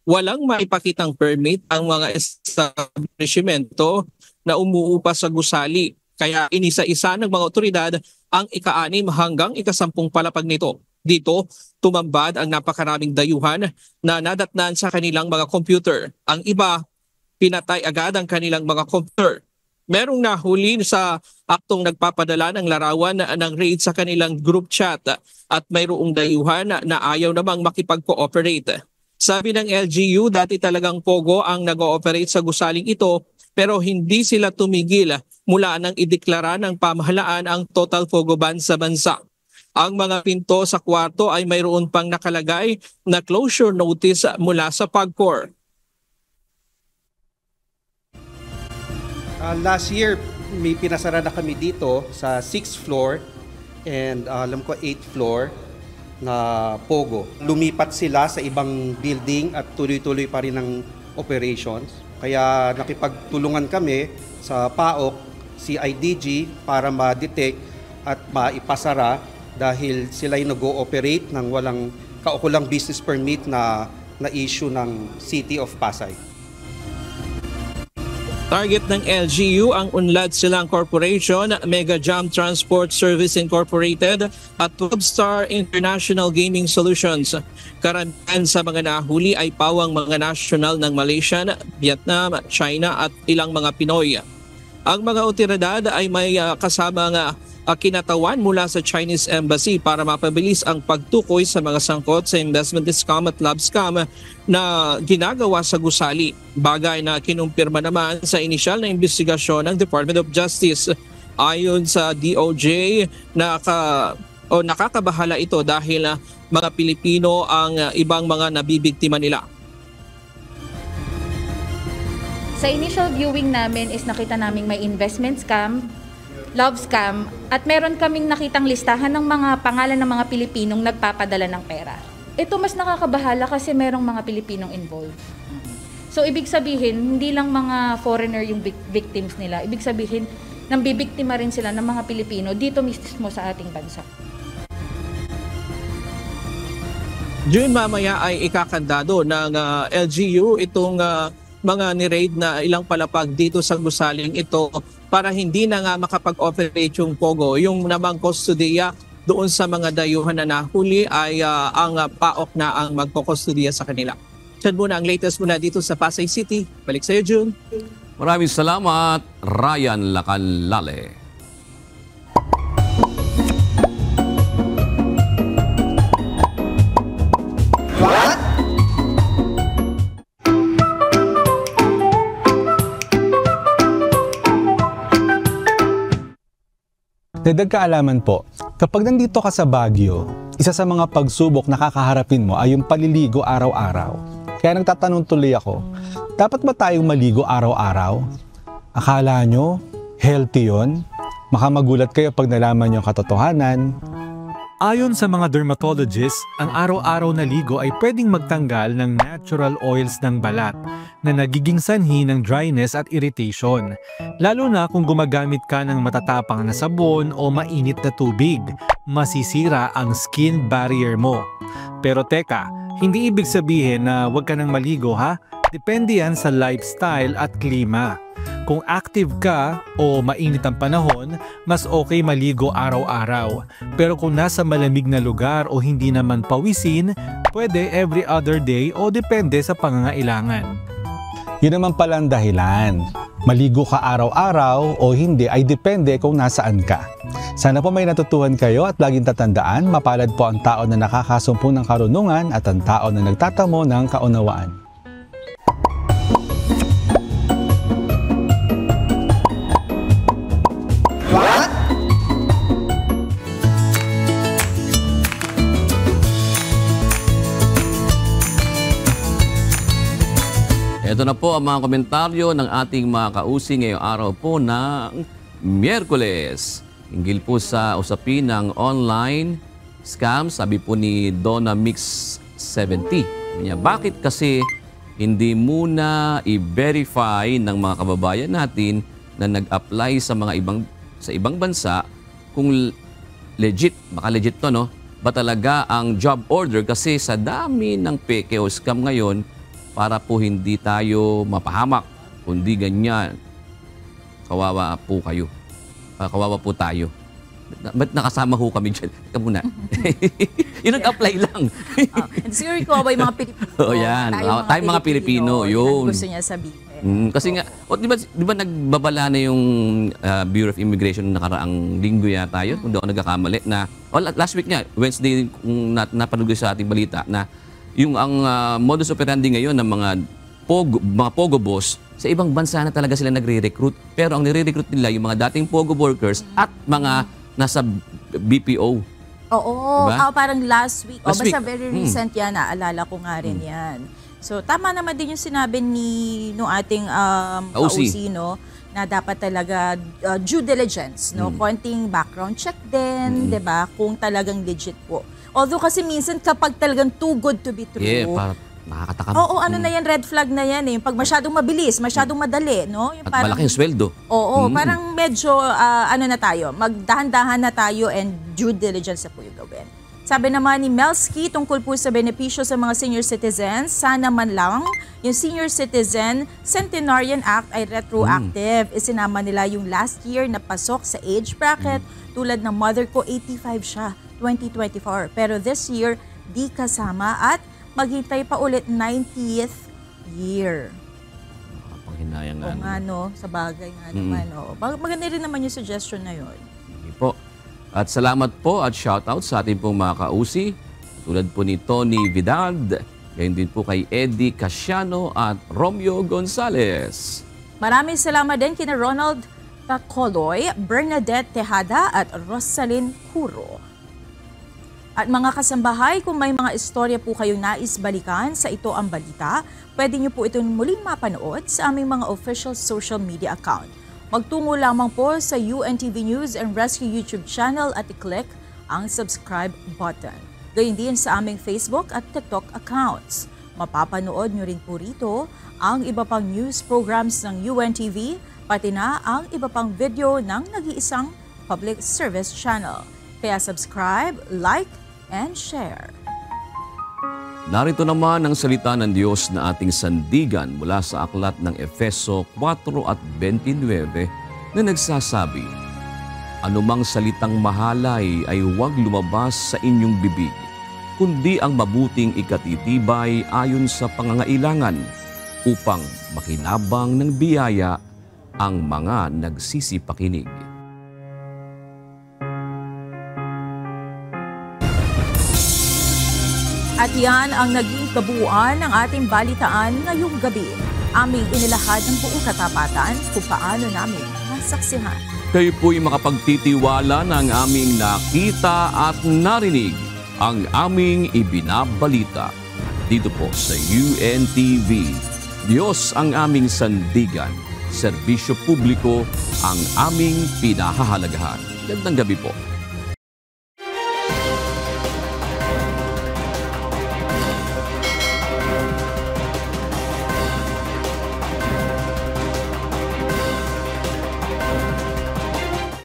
Walang maipakitang permit ang mga establishmento na umuupa sa gusali. Kaya inisa-isa ng mga otoridad ang ika-6 hanggang ika-10 palapag nito. Dito, tumambad ang napakaraming dayuhan na nadatnan sa kanilang mga computer. Ang iba, pinatay agad ang kanilang mga computer. Merong nahuli sa aktong nagpapadala ng larawan ng raid sa kanilang group chat at mayroong dayuhan na ayaw namang makipag-cooperate. Sabi ng LGU, dati talagang Pogo ang nag-ooperate sa gusaling ito pero hindi sila tumigil mula nang ideklara ng pamahalaan ang total Pogo ban sa bansa. Ang mga pinto sa kwarto ay mayroon pang nakalagay na closure notice mula sa PAGCOR. Last year, may pinasara na kami dito sa 6th floor and alam ko 8th floor na Pogo. Lumipat sila sa ibang building at tuloy-tuloy pa rin ang operations. Kaya nakipagtulungan kami sa PAOK, CIDG para ma-detect at maipasara dahil sila ay nag-ooperate ng walang kaukulang business permit na issue ng City of Pasay. Target ng LGU ang Unlad Silang Corporation, Mega Jam Transport Service Incorporated at 12-Star International Gaming Solutions. Karamihan sa mga nahuli ay pawang mga nasyonal ng Malaysia, Vietnam, China at ilang mga Pinoy. Ang mga otoridad ay may kasamang kinatawan mula sa Chinese Embassy para mapabilis ang pagtukoy sa mga sangkot sa investment scam at love scam na ginagawa sa gusali. Bagay na kinumpirma naman sa inisyal na investigasyon ng Department of Justice. Ayon sa DOJ, nakakabahala ito dahil mga Pilipino ang ibang mga nabibiktima nila. Sa initial viewing namin is nakita namin may investment scam, love scam, at meron kaming nakitang listahan ng mga pangalan ng mga Pilipinong nagpapadala ng pera. Ito mas nakakabahala kasi merong mga Pilipinong involved. So ibig sabihin, hindi lang mga foreigner yung victims nila. Ibig sabihin, nambibiktima rin sila ng mga Pilipino dito mismo sa ating bansa. June, mamaya ay ikakandado ng LGU itong mga ni-raid na ilang palapag dito sa gusaling ito para hindi na nga makapag-operate yung Pogo. Yung namang kustodiya doon sa mga dayuhan na nahuli ay ang PAOK na ang magkukustodiya sa kanila. Yan muna ang latest muna dito sa Pasay City. Balik sa iyo, June. Maraming salamat, Ryan Lacalale. Dagdag kaalaman po, kapag nandito ka sa Baguio, isa sa mga pagsubok na kakaharapin mo ay yung paliligo araw-araw. Kaya nagtatanong tuloy ako, dapat ba tayong maligo araw-araw? Akala nyo, healthy yun? Makamagulat kayo pag nalaman yung katotohanan. Ayon sa mga dermatologists, ang araw-araw na ligo ay pwedeng magtanggal ng natural oils ng balat na nagiging sanhi ng dryness at irritation, lalo na kung gumagamit ka ng matatapang na sabon o mainit na tubig. Masisira ang skin barrier mo. Pero teka, hindi ibig sabihin na huwag ka nang maligo ha? Depende yan sa lifestyle at klima. Kung active ka o mainit ang panahon, mas okay maligo araw-araw. Pero kung nasa malamig na lugar o hindi naman pawisin, pwede every other day o depende sa pangangailangan. Yun naman pala ang dahilan. Maligo ka araw-araw o hindi ay depende kung nasaan ka. Sana po may natutuhan kayo at laging tatandaan, mapalad po ang tao na nakakasumpo ng karunungan at ang tao na nagtatamo ng kaunawaan. Ito na po ang mga komentaryo ng ating mga kausi ngayong araw po ng Miyerkules. Hinggil po sa usapin ng online scam, sabi po ni Donna Mix 70. Bakit kasi hindi muna i-verify ng mga kababayan natin na nag-apply sa ibang bansa kung legit, baka legit to, no? Ba talaga ang job order, kasi sa dami ng peke o scam ngayon, para po hindi tayo mapahamak, kundi ganyan, kawawa po kayo. Kawawa po tayo. Ba't nakasama ho kami dyan? Ika muna. Yung nag-apply lang. Siguro ko ba yung mga Pilipino? Oh, yan. Tayo mga Pilipino. Yun. Gusto niya sabihin. Kasi nga, di ba nagbabala na yung Bureau of Immigration nakaraang linggo yata yun, kung di ako nagkakamali, na, last week nga, Wednesday, kung napanood ko sa ating balita, na yung ang modus operandi ngayon ng mga Pogo boss, sa ibang bansa na talaga sila nagre-recruit. Pero ang nire-recruit nila yung mga dating Pogo workers at mga nasa BPO. Oo, diba? Parang last week. Basta very recent yan, naalala ko nga rin yan. So tama naman din yung sinabi no ating kausi, no, na dapat talaga due diligence, no, konting background check din, 'di ba? Kung talagang legit po. Although kasi minsan kapag talagang too good to be true. Yeah, nakakatakam. Oo, ano na yan, red flag na yan eh. Pag masyadong mabilis, masyadong madali, no? Yung at parang, malaking sweldo. Oo, parang medyo ano na tayo, magdahan-dahan na tayo and due diligence na po yung gawin. Sabi naman ni Melski, tungkol po sa benepisyo sa mga senior citizens, sana man lang yung Senior Citizen Centenarian Act ay retroactive. Isinama nila yung last year na pasok sa age bracket. Tulad ng mother ko, 85 siya, 2024. Pero this year, di kasama at maghintay pa ulit 90th year. Panghinayang nga. O nga, no? Sa bagay nga naman. Maganda rin naman yung suggestion na yun. Hindi po. At salamat po at shoutout sa ating pong mga kausi. Tulad po ni Tony Vidal, gayon din po kay Eddie Casiano at Romeo Gonzales. Maraming salamat din kina Ronald Tacoloy, Bernadette Tejada at Rosalyn Curo. At mga kasambahay, kung may mga istorya po kayong nais balikan sa Ito ang Balita, pwede niyo po itong muling mapanood sa aming mga official social media account. Magtungo lamang po sa UNTV News and Rescue YouTube channel at i-click ang subscribe button. Gayon din sa aming Facebook at TikTok accounts. Mapapanood niyo rin po rito ang iba pang news programs ng UNTV, pati na ang iba pang video ng nag-iisang public service channel. Kaya subscribe, like, and share. Narito naman ang salita ng Diyos na ating sandigan mula sa aklat ng Efeso 4:29 na nagsasabi, "Anumang salitang mahalay ay huwag lumabas sa inyong bibig, kundi ang mabuting ikatitibay ayon sa pangangailangan, upang makinabang ng biyaya ang mga nagsisipakinig." At yan ang naging kabuuan ng ating balitaan ngayong gabi. Aming inilahad ng buong katapatan kung paano namin masaksihan. Kayo po'y makapagtitiwala ng aming nakita at narinig, ang aming ibinabalita. Dito po sa UNTV, Diyos ang aming sandigan, serbisyo publiko ang aming pinahahalagahan. Gandang gabi po.